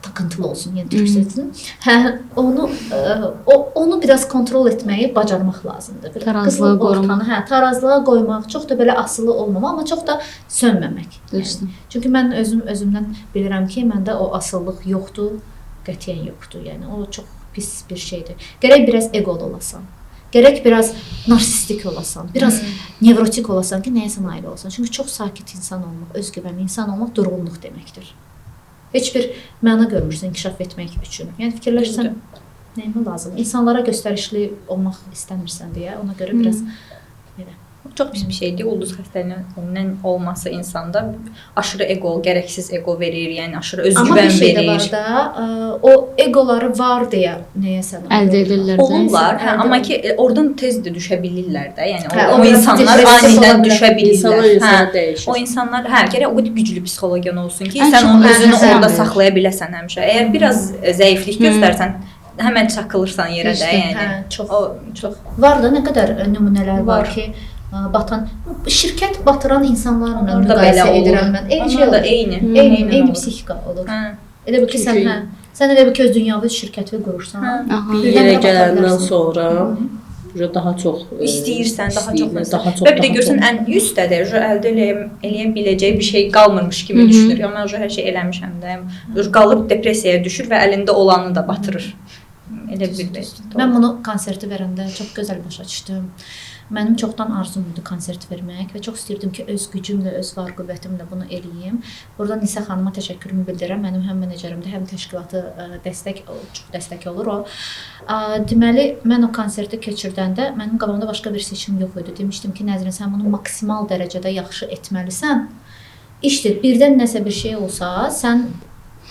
takıntılı olsun, yəni türkçəsini. Hə, onu biraz kontrol etməyi bacarmaq lazımdır. Tarazlığa qoymaq. Hə, tarazlığa qoymaq, çox da belə asılı olmamaq, amma çox da sönməmək. Düzdür. Çünki mən özümdən bilirəm ki, məndə o asıllıq yoxdur, qətiyyən yoxdur. Yəni o çox pis bir şeydir. Gərək biraz eqolu olasan. Gərək biraz narsistik olasan, biraz nevrotik olasan ki, nəyəsə nail olasan. Çünki çox sakit insan olmaq, özgüvənli insan olmaq durğunluq deməkdir. Heç bir məna görmürsən inkişaf etmək üçün. Yəni fikirləşsən, nəyimə lazım? İnsanlara göstərişli olmaq istəmirsən deyə, ona görə biraz belə. Çox pis bir şeydir. Ulduz xəstəliyinin olması insanda aşırı ego, gərəksiz ego verir, yəni aşırı özgüvən verir. Amma bir şey də var da, o egoları var deyə nəyəsə əldə edirlər. Olurlar, hə, amma ki oradan tez də düşə bilirlər də. Yəni o insanlar anidən düşə bilirlər. O insanlar gərək o qədər güclü psixologiyan olsun ki, sən onun özünü orada saxlaya biləsən həmişə. Əgər biraz zəiflik göstərsən, həmən çakılırsan yerə də, yəni. Çox. Var da nə qədər nümunələr var ki, batan şirkət batıran insanlarla müqayisə edirəm mən. Eyni psixika olur. Elə bil ki sən elə bil ki öz dünyavi şirkətini qurursan. Bir yerə gələndən sonra daha çox istəyirsən, daha çox. Və bir də görsən ən üstdədə əldə eləyə biləcəyi bir şey qalmırmış kimi düşünür. Ya mən hər şey eləmişəm də. Qalıb depressiyaya düşür və əlində olanı da batırır. Elə bir də. Mən bunu konserti verəndə çox gözəl başa düşdüm. Mənim çoxdan arzum idi konsert vermək və çox istəyirdim ki, öz gücümlə, öz var qüvvətimlə bunu eləyim. Burada Nisə xanıma təşəkkürümü bildirirəm. Mənim həm menecerimdə, həm təşkilatı çox dəstək olur o. Deməli, mən o konserti keçirdəndə mənim qabağımda başqa bir seçim yox idi. Demişdim ki, Nəzrin, sən bunu maksimal dərəcədə yaxşı etməlisən. İşdir, birdən nəsə bir şey olsa, sən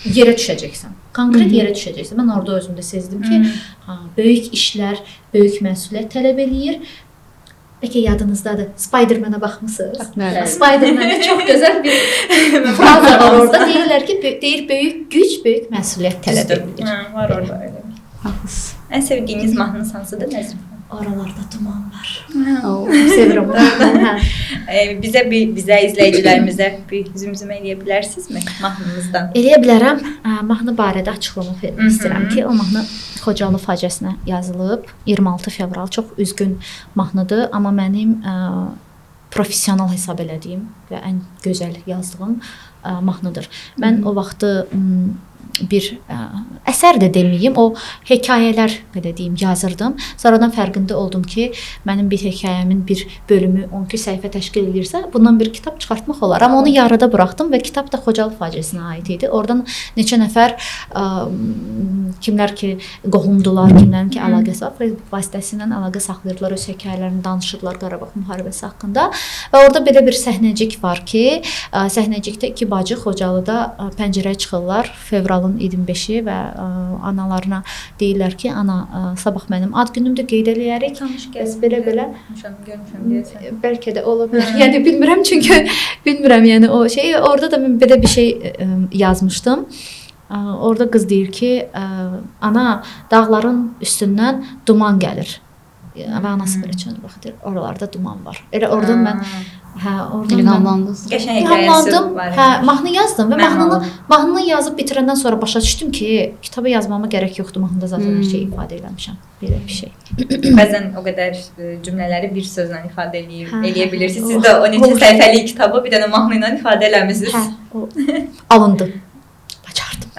yerə düşəcəksən. Konkret yerə düşəcəksən. Mən orada özümdə sezdim ki, böyük işlər, böyük məsuliyyət tələb eləyir. Bəlkə yadınızdadır, Spider-Man-a baxmısınız? Spider-Man-da çox gözəl bir fraza var orada. Deyirlər ki, böyük güc, böyük məsuliyyət tələb edir. Var orada elə. Haklısınız. Ən sevdiyiniz mahnınız hansıdır, Nəzrin xanım? Oralarda duman var. Oo. Sevirəm onu. Hə. Bizə izləyicilərimizə bir zümzümə eləyə bilərsinizmi mahnımızdan? Eləyə bilərəm. Mahnı barədə açıqlama vermək istəyirəm ki, o mahnı Xocalı faciəsinə yazılıb. 26 fevral çox üzgün mahnıdır, amma mənim professional hesab elədiyim və ən gözəl yazdığım mahnıdır. Mən o vaxtı bir əsər də deməyim, o hekayələr belə deyim yazırdım. Sonradan fərqində oldum ki, mənim bir hekayəmin bir bölümü 12 səhifə təşkil edirsə, bundan bir kitab çıxartmaq olar. Amma onu yarıda buraxdım və kitab da Xocalı faciəsinə aid idi. Oradan neçə nəfər kimlər ki qohumdular, kimlərin ki əlaqəsi var, Facebook vasitəsilə əlaqə saxlayırdılar, öz hekayələrini danışırdılar Qarabağ müharibəsi haqqında. Və orada belə bir səhnəcik var ki, səhnəcikdə iki bacı Xocalıda pəncərəyə çıxırlar. Fevralın 25-i və analarına deyirlər ki, ana, sabah mənim ad günümdür, qeyd eləyərik. Bəs belə-belə Görmüşəm deyəsən. bəlkə də ola bilər. Yəni bilmirəm, çünki bilmirəm, yəni o şey orada da mən belə bir şey yazmışdım. Orada qız deyir ki, ana, dağların üstündən duman gəlir. Və anası belə çönür baxır, oralarda duman var. Elə oradan mən oradan İlhamlandınız. Qəşəng hekayəsi var. Mahnı yazdım və mahnını yazıb bitirəndən sonra başa düşdüm ki, kitabı yazmama gərək yoxdur. Mahnıda zaten hər şeyi ifadə eləmişəm. Belə bir şey. Bəzən o qədər cümlələri bir sözlə ifadə eləyə bilirsiniz. Siz də o neçə səhifəlik kitabı bir dənə mahnı ilə ifadə eləmisiniz. O alındı. Bacardım.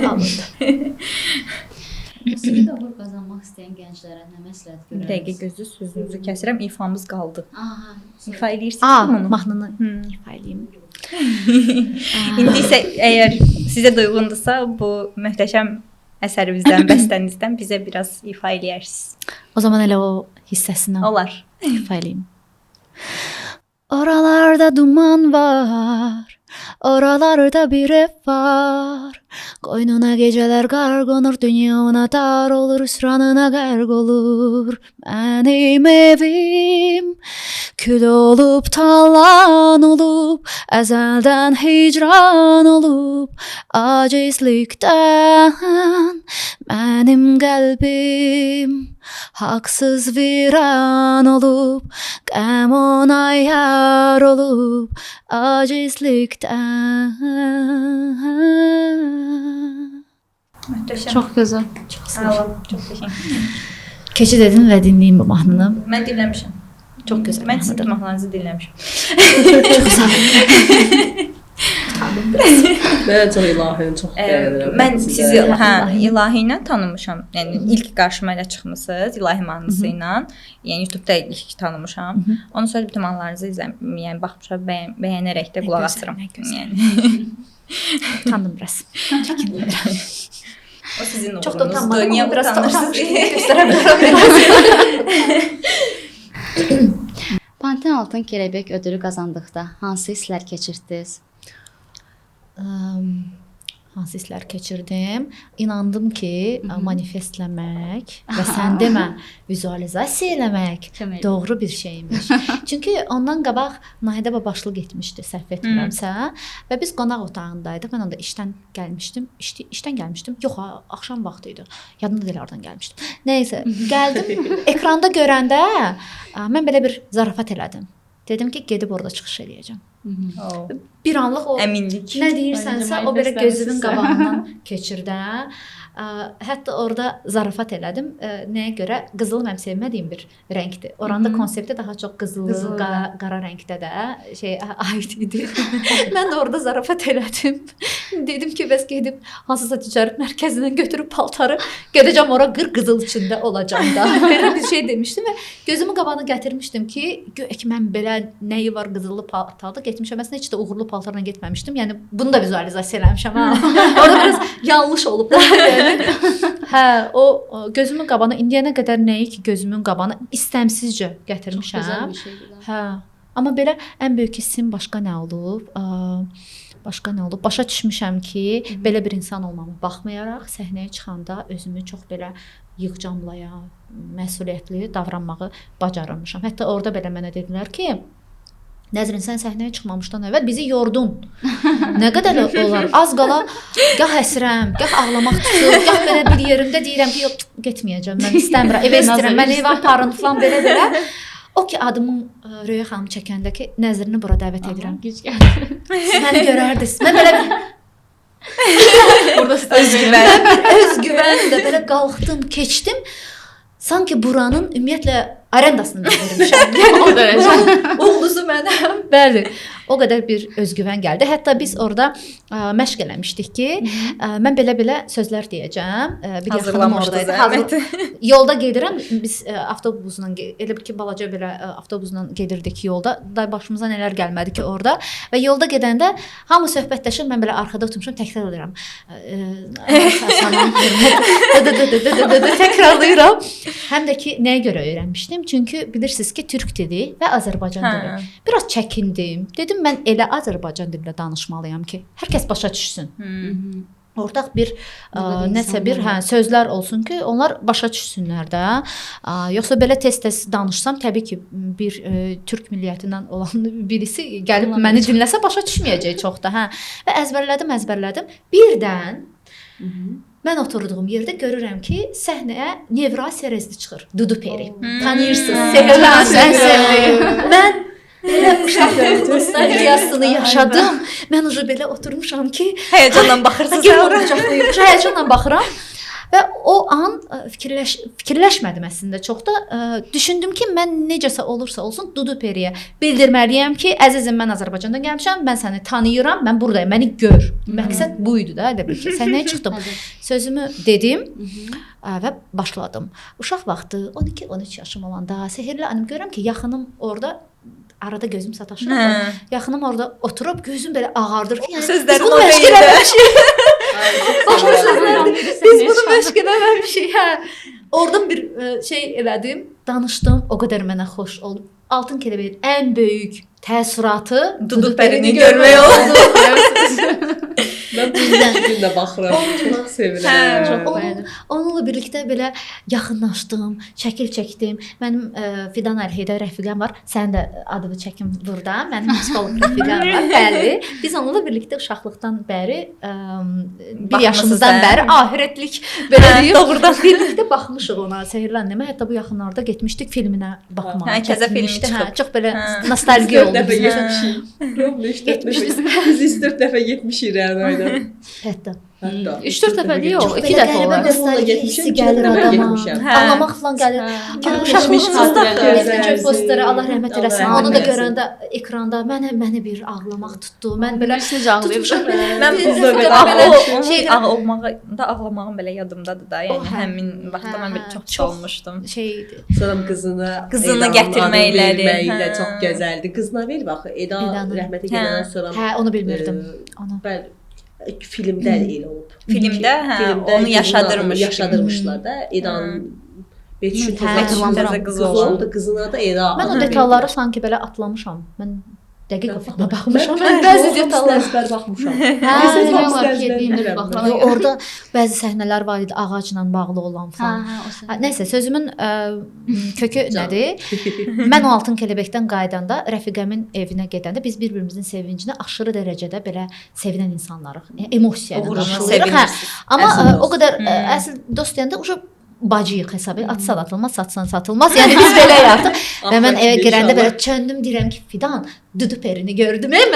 Alındı. Musiqi uğur qazanmaq istəyən gənclərə nə məsləhət görərsiniz? Bir dəqiqə sözünüzü kəsirəm. İfamız qaldı. Aha. İfa eləyirsiniz bunu? Mahnını ifa eləyim. İndi isə əgər sizə də uyğundursa bu möhtəşəm əsərimizdən, bəstənizdən bizə biraz ifa eləyərsiniz. O zaman elə o hissəsindən Olar. ifa eləyim. Oralarda duman var, oralarda bir ev var. Qoynuna gecələr qar qonur, dünya ona dar olur, hüsranına qərq olur. Mənim evim kül olub, talan olub, əzəldən hicran olub. Acizlikdən mənim qəlbim haqsız viran olub, qəm ona yar olub, acizlikdən. Möhtəşəm. Çox gözəl. Sağ olun. Çox təşəkkür. Keçid edin və dinləyin bu mahnını. Mən dinləmişəm. Çox gözəl Mən sizin mahnıdır. mahnılarınızı dinləmişəm. Mən çox ilahini çox bəyənirəm. Mən sizi İlahi ilə tanımışam. Yəni ilk qarşıma elə çıxmısınız İlahi mahnısı ilə. Yəni YouTube-da ilk tanımışam. Ondan sonra bütün mahnılarınızı yəni baxmışam, bəyənərək də qulaq asıram. Yəni Utandım biraz. Çəkindim. o sizin uğurunuzdur. Çox da utanmadım. Niyə Biraz da utanırsınız? göstərə bilərəm. Panten Altın Kelebek ödülü qazandıqda hansı hisslər keçirdiniz? Hansı hisslər keçirdim? İnandım ki, manifestləmək və sən demə, vizualizasiya eləmək Kömək. doğru bir şeymiş. Çünki ondan qabaq Nahidə babaşlıq etmişdi, səhv etmirəmsə, və biz qonaq otağındaydıq. Mən onda işdən gəlmişdim. Yox, axşam vaxtı idi. Yadımda deyil oradan gəlmişdim. Nəysə, gəldim. Ekranda görəndə mən belə bir zarafat elədim. Dedim ki, gedib orada çıxış eləyəcəm. Bir anlıq o Əminlik. nə deyirsənsə o belə gözümün qabağından keçirdi. Hətta orada zarafat elədim. Nəyə görə? Qızıl mənim sevmədiyim bir rəngdir. Oranda konsepti daha çox qızılı, qara rəngdə də aid idi. Mən də orada zarafat elədim. Dedim ki, bəs gedib hansısa ticarət mərkəzindən götürüb paltarı gedəcəm ora qır-qızıl içində olacam da. Belə bir şey demişdim və gözümün qabağına gətirmişdim ki, ki mən belə nəyi var qızıllı paltarda getmişəm. Əslində heç də uğurlu paltarla getməmişdim. Yəni bunu da vizualizasiya eləmişəm ha. Orada biraz yanlış olub da. Hə, o gözümün qabağına indiyənə qədər nəyi ki gözümün qabağına istəmsizcə gətirmişəm. Çox gözəl bir şeydir. Hə. Amma belə ən böyük hissim başqa nə olub? Başa düşmüşəm ki, belə bir insan olmama baxmayaraq səhnəyə çıxanda özümü çox belə yığcamlaya, məsuliyyətli davranmağı bacarırmışam. Hətta orada belə mənə dedilər ki, Nəzrin, sən səhnəyə çıxmamışdan əvvəl bizi yordun. Nə qədər olar? Az qala gah əsirəm, gah ağlamaq tutur, gah belə bir yerimdə deyirəm ki, yox, getməyəcəm, mən istəmirəm, evə istəyirəm, mən evə aparın falan belə. O ki adımın Röya xanım çəkəndə ki, Nəzrini bura dəvət edirəm. Güc gəldi. Məni görərdiniz. Mən belə Burada özgüvənlə belə qalxdım, keçdim. Sanki buranın ümumiyyətlə arendasını vermişəm. O dərəcə. Ulduzu mənəm. Bəli. O qədər bir özgüvən gəldi. Hətta biz orada məşq eləmişdik ki, mən belə sözlər deyəcəm. Bir yaxınım oradaydı. Yolda gedirəm. Biz avtobusla elə bir ki, balaca belə avtobusla gedirdik yolda. Day başımıza nələr gəlmədi ki orada. Və yolda gedəndə hamı söhbətləşir. Mən belə arxada oturmuşam, təkrar edirəm. Salam, hörmət. Təkrarlayıram. Həm də ki, nəyə görə öyrənmişdim? Çünki bilirsiniz ki, türk dili və Azərbaycan dili. Biraz çəkindim. Dedim mən elə Azərbaycan dilində danışmalıyam ki, hər kəs başa düşsün. Ortaq bir nəsə bir sözlər olsun ki, onlar başa düşsünlər də. Yoxsa belə tez-tez danışsam, təbii ki, bir türk milliyyətindən olan birisi gəlib məni dinləsə başa düşməyəcək çox da. Və əzbərlədim. Birdən mən oturduğum yerdə görürəm ki, səhnəyə Nevra Serezli çıxır. Dudu Peri. Tanıyırsınız. Sevilən. Mən belə uşaq nostalgiyasını yaşadım. Mən ucu belə oturmuşam ki, Həyəcanla baxırsınız. Həyəcanla baxıram. Və o an fikirləşmədim əslində çox da. Düşündüm ki, mən necəsə olursa olsun Dudu Periyə bildirməliyəm ki, əzizim, mən Azərbaycandan gəlmişəm, mən səni tanıyıram, mən buradayım, məni gör. Məqsəd bu idi da, elə bil ki, səhnəyə çıxdım. Sözümü dedim və başladım. Uşaq vaxtı 12-13 yaşım olanda Sehirli Anım görürəm ki, yaxınım orada arada gözüm sataşır. Yaxınım orada oturub gözüm belə ağardır ki, yəni sözlərin bunu məşq eləməmişik. Biz bunu məşq eləməmişik. Oradan bir şey elədim, danışdım. O qədər mənə xoş oldu. Altın Kələbəyin ən böyük təəssüratı Dudu Perini görmək oldu. Mən bu yüzden baxıram. Çox sevirəm. Çox bəyəndim. Onunla birlikdə belə yaxınlaşdım, şəkil çəkdim. Mənim Fidan Əlheydə rəfiqəm var. Sənin də adını çəkim burada. Mənim psixoloq rəfiqəm var. Bəli. Biz onunla birlikdə uşaqlıqdan bəri, bir yaşımızdan bəri ahirətlik belə deyim. Doğrudan birlikdə baxmışıq ona, Sehirli Annəmə. Hətta bu yaxınlarda getmişdik filminə baxmağa. Təzə filmi çıxıb. Çox belə nostalgiya oldu. Biz 4 dəfə getmişik Rənayla. Hətta 3-4 dəfə yox, 2 belə dəfə qəribə olar. nostalgiya hissi gəlir adama. Ağlamaq falan gəlir. Uşaqlığımızda Necə posteri Allah rəhmət eləsin. Allah Onu da rəhmət görəndə ekranda məni bir ağlamaq tutdu. Mən belə necə ağlayırdım. Mən ağlamağım belə yadımdadır da. Yəni həmin vaxtda mən belə çox olmuşdum. şeydi. Sonra qızını gətirməkləri çox gözəldi. Qızına ver bax, Eda rəhmətə gedəndən sonra. Onu bilmirdim. Onu. Bəli. Filmdə elə olub. Filmdə onu yaşadırmışlar da. Eda'nın Betüşün təzə qızı oldu. Qızın adı Eda. Mən o detalları sanki belə atlamışam. Mən dəqiq o filmə baxmışam. Mən bəzi detallara əzbər baxmışam. Demək olar ki, bilmirəm baxıram. orada bəzi səhnələr var idi ağacla bağlı olan falan. Nəysə, sözümün kökü nədir? Mən o Altın Kələbəkdən qayıdanda rəfiqəmin evinə gedəndə biz bir-birimizin sevincinə aşırı dərəcədə belə sevinən insanlarıq. Emosiya ilə qarşılayırıq. Amma o qədər əsl dost deyəndə uşaq bacıyıq hesabı. Atsan atılmaz, satsan satılmaz. Yəni biz beləyik artıq. Və mən evə girəndə belə çöndüm, deyirəm ki, Fidan, Dudu Perini gördüm mən.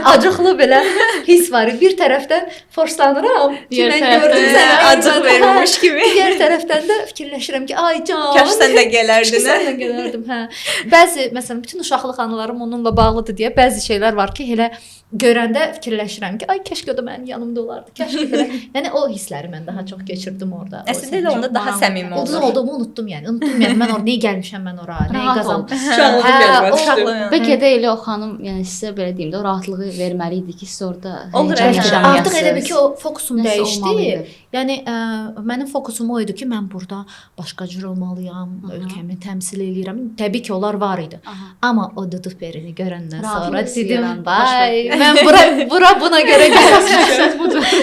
Acıqlı belə his var. Bir tərəfdən forslanıram. Digər Mən gördüm tərəfdən səni acıq verilmiş kimi. Digər tərəfdən də fikirləşirəm ki, ay can. Kaş sən də gələrdin. Sən də gələrdim, hə. Bəzi məsələn bütün uşaqlıq anılarım onunla bağlıdır deyə bəzi şeylər var ki, elə görəndə fikirləşirəm ki, ay kəşkə o da mənim yanımda olardı. Kəşkə belə. Yəni o hissləri mən daha çox keçirdim orada. Əslində elə onda daha səmimi olur. Uduz olduğumu unutdum yəni. Unutdum yəni mən orada niyə gəlmişəm mən ora, nəyə qazanmışam. Bəlkə də elə o xanım, yəni sizə belə deyim də, o rahatlığı verməli idi ki, siz orada Artıq elə bir ki, o fokusum dəyişdi. Yəni mənim fokusum o idi ki, mən burada başqa cür olmalıyam, ölkəmi təmsil eləyirəm. Təbii ki, onlar var idi. Amma o Dudu Perini görəndən sonra dedim, vay, mən buna görə gəlmişəm.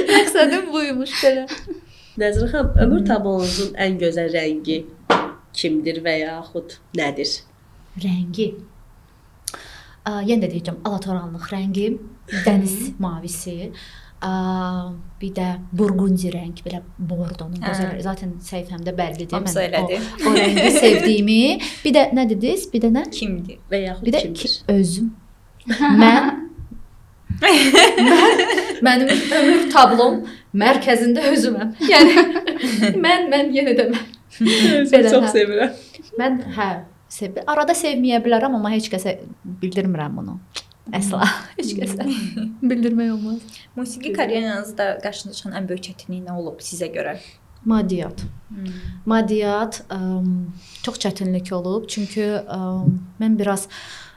Məqsədim buymuş belə. Nəzrin xanım, ömür tabanınızın ən gözəl rəngi kimdir və yaxud nədir? rəngi. Yenə də deyəcəm, alatoranlıq rəngi, dəniz mavisi, bir də burgundi rəng, belə bordonun gözəl. Zaten səhifəmdə bəllidir. Hamısı elədir. O rəngi sevdiyimi. Bir də nə dediniz? Bir də nə? Kimdir? Və yaxud Bir də kimdir? özüm. Mənim ömür tablom mərkəzində özüməm. Yəni mən yenə də mən. Səni çox sevirəm. Mən arada sevməyə bilərəm, amma heç kəsə bildirmirəm bunu. Əsla heç kəsə bildirmək olmaz. Musiqi karyeranızda qarşınıza çıxan ən böyük çətinlik nə olub sizə görə? Maddiyyat. Maddiyyat çox çətinlik olub. Çünki mən biraz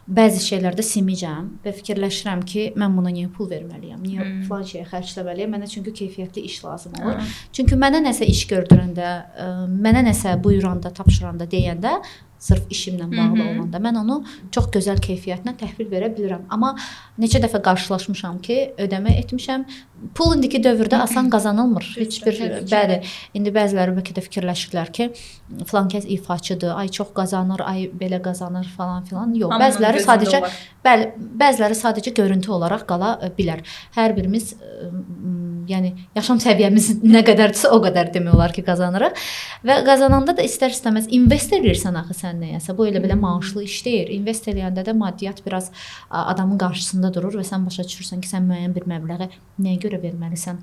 bəzi şeylərdə simicəm və fikirləşirəm ki, mən buna niyə pul verməliyəm? Niyə falan şeyə xərcləməliyəm? Mənə çünki keyfiyyətli iş lazım olur. Çünki mənə nəsə iş gördürəndə, mənə nəsə buyuranda, tapşıranda, deyəndə, sırf işimlə bağlı olanda mən onu çox gözəl keyfiyyətlə təhvil verə bilirəm. Amma neçə dəfə qarşılaşmışam ki, ödəmə etmişəm. Pul indiki dövrdə asan qazanılmır. Heç bir bəli, indi bəziləri bəlkə də fikirləşirlər ki, filan kəs ifaçıdır, ay çox qazanır, ay belə qazanır falan filan. Yox, bəziləri sadəcə bəli, bəziləri sadəcə görüntü olaraq qala bilər. Hər birimiz yəni yaşam səviyyəmiz nə qədərdirsə o qədər demək olar ki, qazanırıq. Və qazananda da istər-istəməz invest edirsən axı sən nəyəsə. Bu elə belə maaşlı iş deyil. İnvest eləyəndə də maddiyyat biraz adamın qarşısında durur və sən başa düşürsən ki, sən müəyyən bir məbləği nəyə görə verməlisən?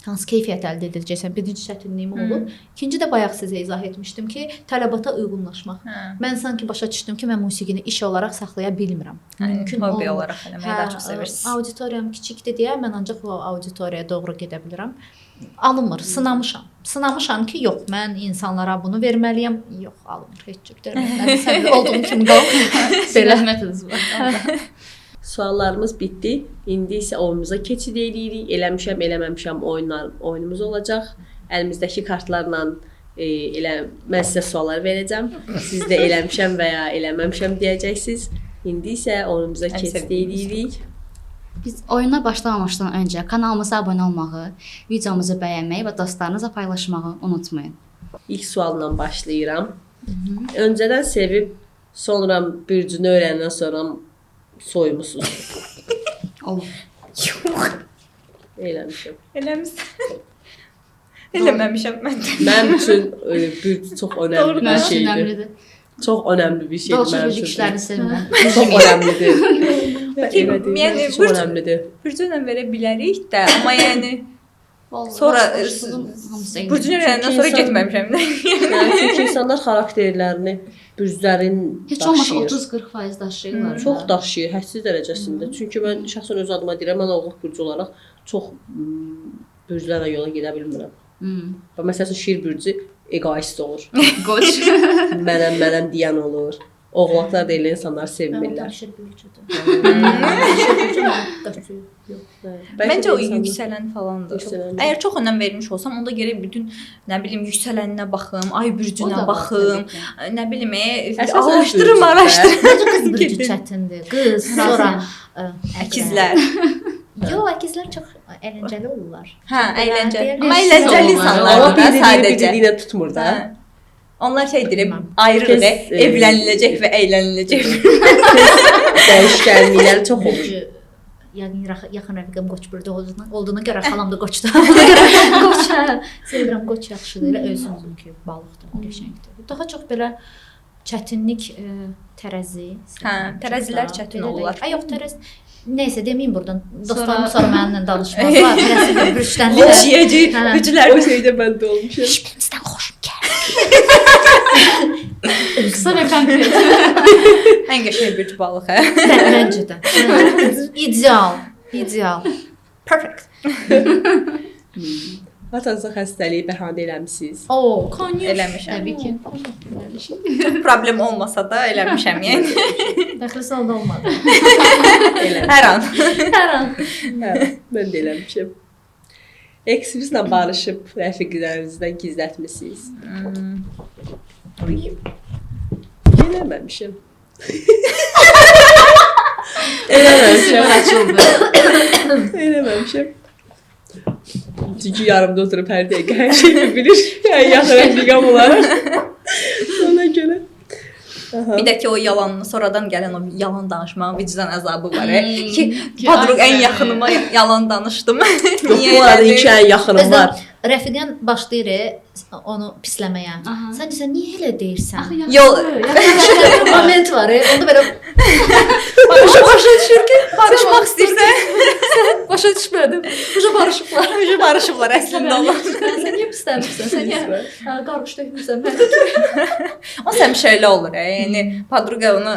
Hansı keyfiyyət əldə edəcəksən? Birinci çətinliyim olub. İkinci də bayaq sizə izah etmişdim ki, tələbata uyğunlaşmaq. Mən sanki başa düşdüm ki, mən musiqini iş olaraq saxlaya bilmirəm. Mümkün olmur. Hobbi olmur. olaraq eləməyi daha çox sevirsiniz. Auditoriyam kiçikdir deyə mən ancaq o auditoriyaya doğru gedə bilirəm. Alınmır, sınamışam. Sınamışam ki, yox, mən insanlara bunu verməliyəm. Yox, alınmır, heç cür verməliyəm. Sən olduğum kimi qal. Belə metodunuz var. Suallarımız bitdi. İndi isə oyunumuza keçid edirik. Eləmişəm, eləməmişəm oyunumuz olacaq. Əlimizdəki kartlarla mən sizə suallar verəcəm. Siz də eləmişəm və ya eləməmişəm deyəcəksiniz. İndi isə oyunumuza keçid edirik. Biz oyuna başlamamışdan öncə kanalımıza abunə olmağı, videomuzu bəyənməyi və dostlarınızla paylaşmağı unutmayın. İlk sualla başlayıram. Öncədən sevib, sonra bürcünü öyrəndən sonra soymusunuz. Olur. Yox, Eləmişəm. eləmişəm. Eləməmişəm mən də. Mənim üçün bürc çox önəmli bir şeydir. Önəmlidir. Çox önəmli bir şeydir Dolçu mənim bürcü üçün. kişilərini sevirəm. Çox önəmlidir. Yəni, Çox önəmlidir. Bürcünlə verə bilərik də, amma yəni sonra bürcünü verəndən sonra getməmişəm də. Yəni çünki insanlar xarakterlərini bürclərin Heç olmasa daşıyır. 30-40% daşıyırlar. Çox daşıyır, hədsiz dərəcəsində. Çünki mən şəxsən öz adıma deyirəm, mən oğluq bürcü olaraq çox bürclərlə yola gedə bilmirəm. Və məsələn şir bürcü egoist olur. Qoç. Mənəm deyən olur. Oğlaqlar da elə insanlar sevmirlər. Məncə o yüksələn falandır. Əgər çox önəm vermiş olsam, onda gərək bütün nə bilim yüksələninə baxım, ay bürcünə baxım, nə bilim, araşdırım. Necə qız bürcü çətindir. Qız, sonra Əkizlər. Yox, əkizlər çox əyləncəli olurlar. Hə, əyləncəli. Amma Amma əyləncəli insanlar Amma da sadəcə. bir-birinə tutmur da. Onlar deyir, ayrılıq, evləniləcək və əyləniləcək. Dəyişkənliklər çox olur. Yəni yaxın rəfiqəm qoç bürcü olduğuna görə xalam da qoçdur. Ona görə qoç, sevirəm, qoç yaxşıdır. Elə özüm ki, balıqdır, qəşəngdir. Daha çox belə çətinlik tərəzi. Hə, tərəzilər çətin olurlar. Ay yox, tərəz. Nəysə deməyim burdan. Dostlarım sonra mənimlə danışmazlar. Tərəzi bir bürcdən. Linç yeyəcək, bürcülər. O şeydə mən də olmuşam. Sizdən xoşum gəlir. Qısa və konkret. Ən qəşəng bürcü balıq, hə? Məncə də. İdeal. Perfect. Hatansa xəstəliyi bəhanə eləmisiniz. Oo, konyoş. Eləmişəm. Təbii ki. Çox problem olmasa da eləmişəm, yəni. Dəxli salda olmadı. Hər an. Hər an. Hə, mən də eləmişəm. Eksinizlə barışıb rəfiqlərinizdən gizlətmisiniz. Eləməmişəm. Eləməmişəm. Çünki yarımda oturub hər dəqiqə hər şeyi bilir. Yəni yaxın rəfiqəm olaraq. Ona görə. Bir də ki o yalanını sonradan gələn o yalan danışmağın vicdan əzabı var. Ki podruq ən yaxınıma yalan danışdım. Yox, bu arada iki ən yaxınım var. Rəfiqən başlayır onu pisləməyə. Sən desən, niyə elə deyirsən? Yol Moment var, onda belə başa düşür ki, barışmaq istəyirsən. başa düşmədim. Uca barışıblar. Uca barışıblar əslində onlar. Sən niyə pisləmirsən? Sən niyə qarğış tökmüsən? O həmişə elə olur. Yəni podruqa onu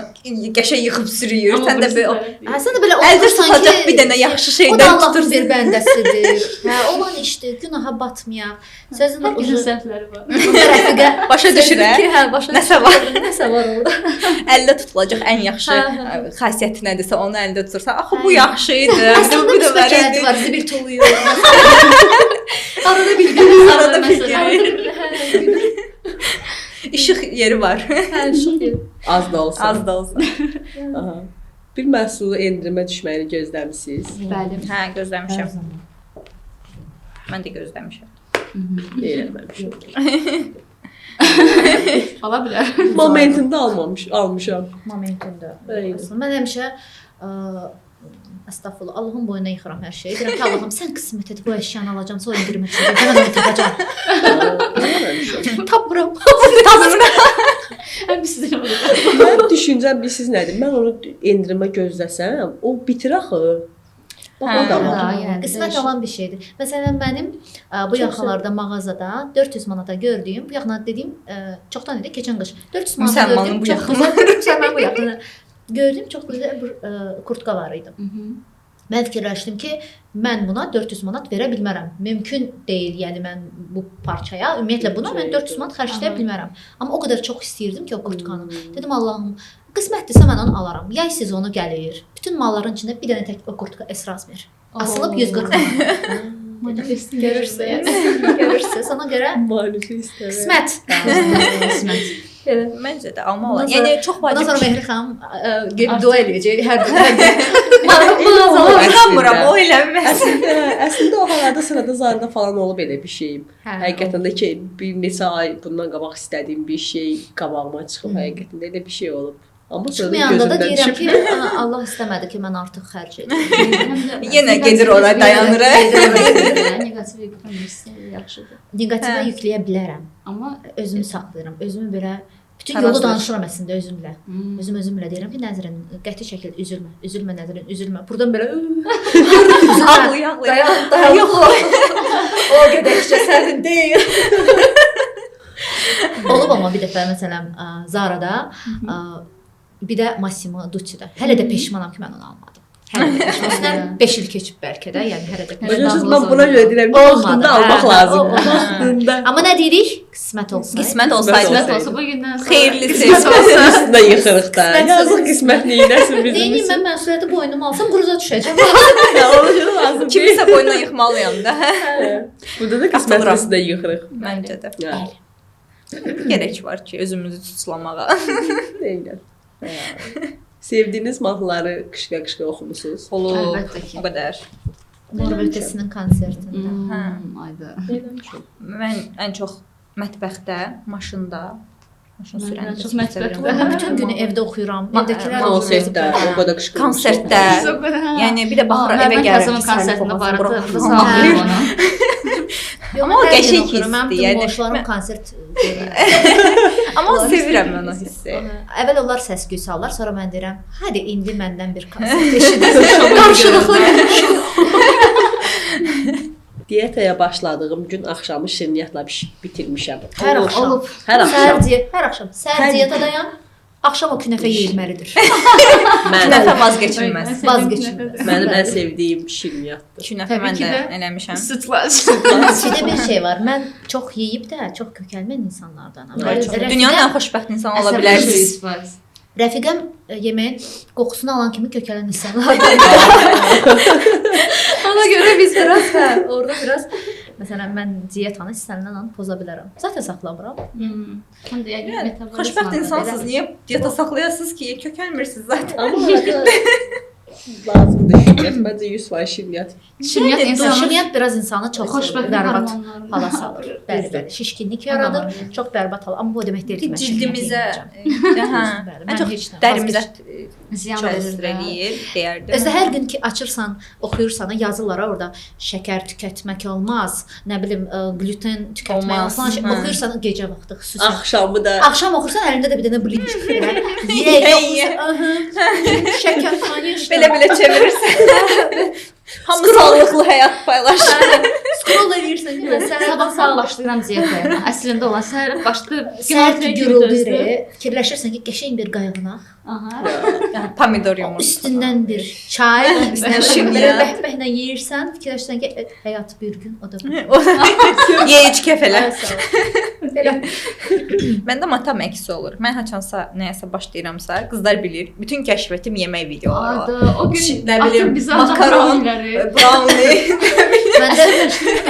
qəşəng yıxıb sürüyür. Sən də Sən də belə əldə tutacaq bir dənə yaxşı şeydən tutursan. bir bəndəsidir. Olan işdir, günaha batmayaq. Sözün səhvləri var. rəfiqə Başa düşür, başa Nəsə var. Nəsə var orada. Əldə tutulacaq ən yaxşı xasiyyəti nədirsə onu əldə tutursan. Axı bu yaxşı idi. Əslində Bu da müsbət var, zibil tuluyur. Arada bir arada bir İşıq yeri var. Az da olsa. Az da olsa. Aha. Bir məhsulu endirimə düşməyini gözləmisiniz? Bəli. Hə, gözləmişəm. Mən də gözləmişəm. Eləməmişəm. Ala bilər. Momentində almışam. Momentində. Eyni. Mən həmişə əstəğfurullah, Allahın boynuna yıxıram hər şeyi. Deyirəm ki, Allahım, sən qismət et, bu əşyanı alacam, sonra endirimə çıxacaq. Mən onu tapacam. Tapmıram. Həm sizin olur. Mən düşüncəm siz nədir? Mən onu endirimə gözləsəm, o bitir axı. Bax o da var. Qismət olan bir şeydir. Məsələn, mənim bu yaxalarda mağazada 400 manata gördüyüm, bu yaxına dediyim, çoxdan idi, keçən qış. 400 manata gördüyüm, çox gözəl, müsəlman bu yaxına. Gördüyüm çox gözəl bir kurtka var idi. Mən fikirləşdim ki, mən buna 400 manat verə bilmərəm. Mümkün deyil, yəni mən bu parçaya, ümumiyyətlə buna mən 400 manat xərcləyə bilmərəm. Amma o qədər çox istəyirdim ki, o kurtkanı. Dedim, Allahım, qismətdirsə mən onu alaram. Yay sezonu gəlir. Bütün malların içində bir dənə tək o kurtka esraz ver. Asılıb 140 manat. Görürsünüz, ona görə qismət. Qismət. Məncə də alma olar. Yəni çox vacib. Ondan sonra Mehri xanım gedib dua eləyəcək hər gün. İnanmıram, o eləməz. Əslində o hallarda sırada zarda falan olub elə bir şeyim. Həqiqətən də ki, bir neçə ay bundan qabaq istədiyim bir şey qabağıma çıxıb, həqiqətən elə bir şey olub. Amma sonra Çıxmayanda da deyirəm gözümdən ki, Allah istəmədi ki, mən artıq xərc edim. Yenə gedir ora dayanır. Negativ yükləmirsə yaxşıdır. Negativə yükləyə bilərəm. Amma Özümü saxlayıram. Özümü belə bütün yolu danışıram əslində özümlə. Özümlə deyirəm ki, Nəzrin, qəti şəkildə üzülmə. Üzülmə Nəzrin, üzülmə. Burdan belə Ağlaya. Yox. O qədərcə sənin deyil. Olub amma bir dəfə məsələn Zara'da bir də Massimo Ducci'də. Hələ də peşmanam ki, mən onu almadım. Hələ də peşmanam. 5 il keçib bəlkə də, yəni hələ də peşmanam. Mən buna görə deyirəm ki, vaxtında almaq lazımdır. Amma nə deyirik? Qismət olsa. Qismət olsaydı. qismət olsa bu gündən sonra Xeyirlisi. Üstündə yıxırıq da. Yazıq qismətliyi nəsin bizim Deyim, üçün. mən məsuliyyəti boynuma alsam quruza düşəcəm. Ona görə lazım. Kimisə boynuna yıxmalıyam da. Burada da qismətlisində yıxırıq. Məncə də. Yəni, Gerek var ki, özümüzü tutlamağa. deyiləm. Sevdiyiniz mahnıları qışqa-qışqa oxumusunuz? Olur. Əlbəttə ki. O qədər. Norveçəsinin konsertində. Ayda. Mən ən çox mətbəxdə, maşında, maşın sürəndə çox mətbəxdə. Bütün günü evdə oxuyuram. Evdəkilər Konsertdə, o qədər qışqa. konsertdə. Yəni bir də baxıram evə Gəlirəm gəlir. konsertinə barədə Hə. sağlayıram onu. Amma o qəşəng hissdir, Mənim yəni. qonşularım konsert Amma sevirəm mən o hissi. Əvvəl onlar səs-küy salırlar, sonra mən deyirəm, hadi indi məndən bir konsert eşidin. Qarşılıqlı Diyetaya başladığım gün axşamı şirniyyatla bitirmişəm. Hər axşam. Olub. Hər axşam. Hər axşam. Səhər diyetadayam. Axşam o künəfə yeyilməlidir. Künəfə vazgeçilməz. Vazgeçilməz. Mənim ən sevdiyim şirniyyatdır. Künəfə mən ki də də. eləmişəm. Sütlaç. Bir də bir şey var. Mən çox yeyib də çox kökəlməyən insanlardanam. Dünyanın ən xoşbəxt insanı ola bilərsiniz. Rəfiqəm yeməyin qoxusunu alan kimi kökələn insanlardan. Ona görə biz orada biraz məsələn mən dietanı istənilən poza bilərəm. Zaten saxlamıram. Həm də yəqin metabolizm. Xoşbəxt insansınız. Niyə diyeta saxlayasınız ki, kökəlmirsiniz zaten. Amma lazımdır şirniyyat Məncə 100% şirniyyat. Şirniyyat insanı Şirniyyat biraz insanı çox xoşbəxt bərbad hormonlarını hala salır. Bəli, şişkinlik yaradır, çox bərbad hal. Amma bu o demək deyil ki, mən Cildimizə, Bəli, ən çox heç nə, dərimizə ziyan çox verir təsir də. eləyir, deyərdim. Özdə hər gün ki açırsan, oxuyursan, yazırlar orada şəkər tükətmək olmaz, nə bilim gluten tükətmək Olmaz. olmaz. Hə. Oxuyursan gecə vaxtı xüsusən. Axşamı da Axşam oxursan əlində də bir dənə blitz belə. Ye, şəkər falan Belə çevirirsən. Hamı sağlıqlı həyat paylaşır. scroll edirsən görə Sabah sağ başlayıram diyetə. Əslində olan səhər başlayıb səhər gürüldür, fikirləşirsən ki, qəşəng bir qayğanaq, Aha. Pomidor yumurtası. üstündən bir çay, üstündən belə şirniyyat. bəhbəhlə yeyirsən, fikirləşirsən ki, həyat bir gün o da bu. Ye iç kefələ. Belə Məndə matam əksi olur. Mən haçansa nəyəsə başlayıramsa, qızlar bilir, bütün kəşfiyyətim yemək videoları. Adı, o gün Nə bilim, atın bizə ancaq makaron, brownieləri. brownie. məndə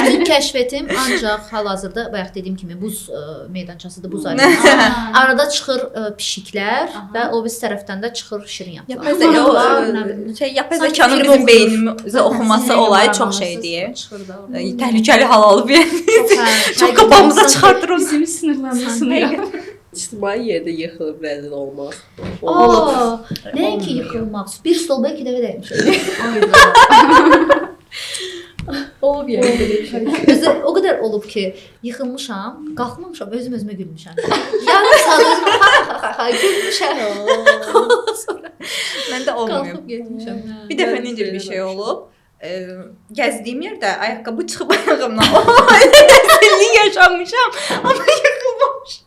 bütün kəşfiyyətim ancaq hal-hazırda bayaq dediyim kimi buz meydançasıdır, buz aləmi. Arada çıxır pişiklər və o biz tərəfdən də çıxır şirniyyatlar. Yapay zəka yapay Sanki zəkanın film bizim oxuyur. beynimizə oxuması olayı çox şey deyir. Təhlükəli hal alıb yəni. Çox qapağımıza çıxardır onu. Bizim sınırlarımızı sınır. ictimai yerdə yıxılıb rəzil olmaz. Aa, nəinki yıxılmaq, bir stolba 2 dəfə dəymiş. Olub yəni. Özü o qədər olub ki, yıxılmışam, qalxmamışam, özüm-özümə gülmüşəm. Yarım saat özümə gülmüşəm. Məndə olmuyor. Qalxıb getmişəm. Bir dəfə necə bir şey olub? Gəzdiyim yerdə ayaqqabı çıxıb ayağımdan. Rezillik yaşamışam, amma yıxılmamışam.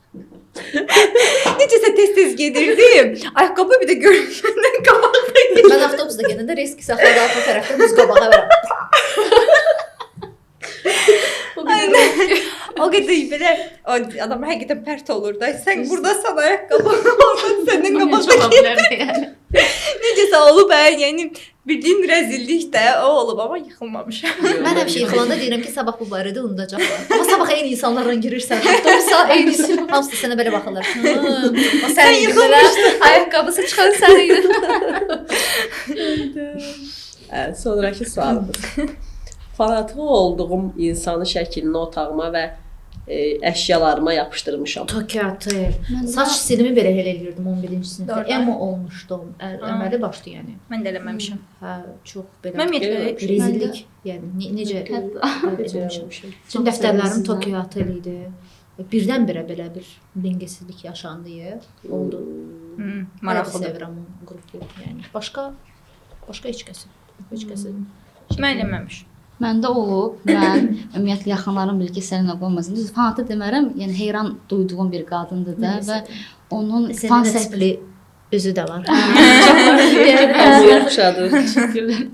Necəsə tez-tez gedirdim. Ayaqqabı bir də görünmədən qabaqda Mən avtobusda gedəndə risk saxladı arxa tərəfdən düz qabağa verəm. O qədər belə o adam həqiqətən pərt olur da. Sən burdasan ayaqqabı orada səndən qabaqda. Necəsə olub yəni bildiyin rəzillik də o olub amma yıxılmamışam. Mən həmişə yıxılanda deyirəm ki, sabah bu barədə unudacaqlar. Amma sabah eyni insanlarla girirsən, avtobusa eyni hamısı sənə belə baxırlar. O sən yıxılmışdın, ayaqqabısı çıxan sən idin. Sonraki sualımız. Fanatı olduğum insanın şəklini otağıma və əşyalarıma yapışdırmışam. Tokatel. Saç stilimi belə elə eləyirdim 11-ci sinifdə. Emo olmuşdum. Əməli başdı yəni. Mən də eləməmişəm. Hə, çox belə. Mən ümumiyyətlə rezillik. Yəni necə etmişəm. Bütün dəftərlərim Tokatel idi. Birdən-birə belə bir dengesizlik yaşandı. Oldu. Maraqlıdır. Sevirəm o qrupu. Yəni başqa heç kəsi. Mən eləməmişəm. Məndə olub, mən ümumiyyətlə yaxınlarım bilir ki, səninlə olmasın. Düz fanatı demərəm, yəni heyran duyduğum bir qadındır da və onun fan səhvli özü də var. Azı yaxşadır. Təşəkkürlər.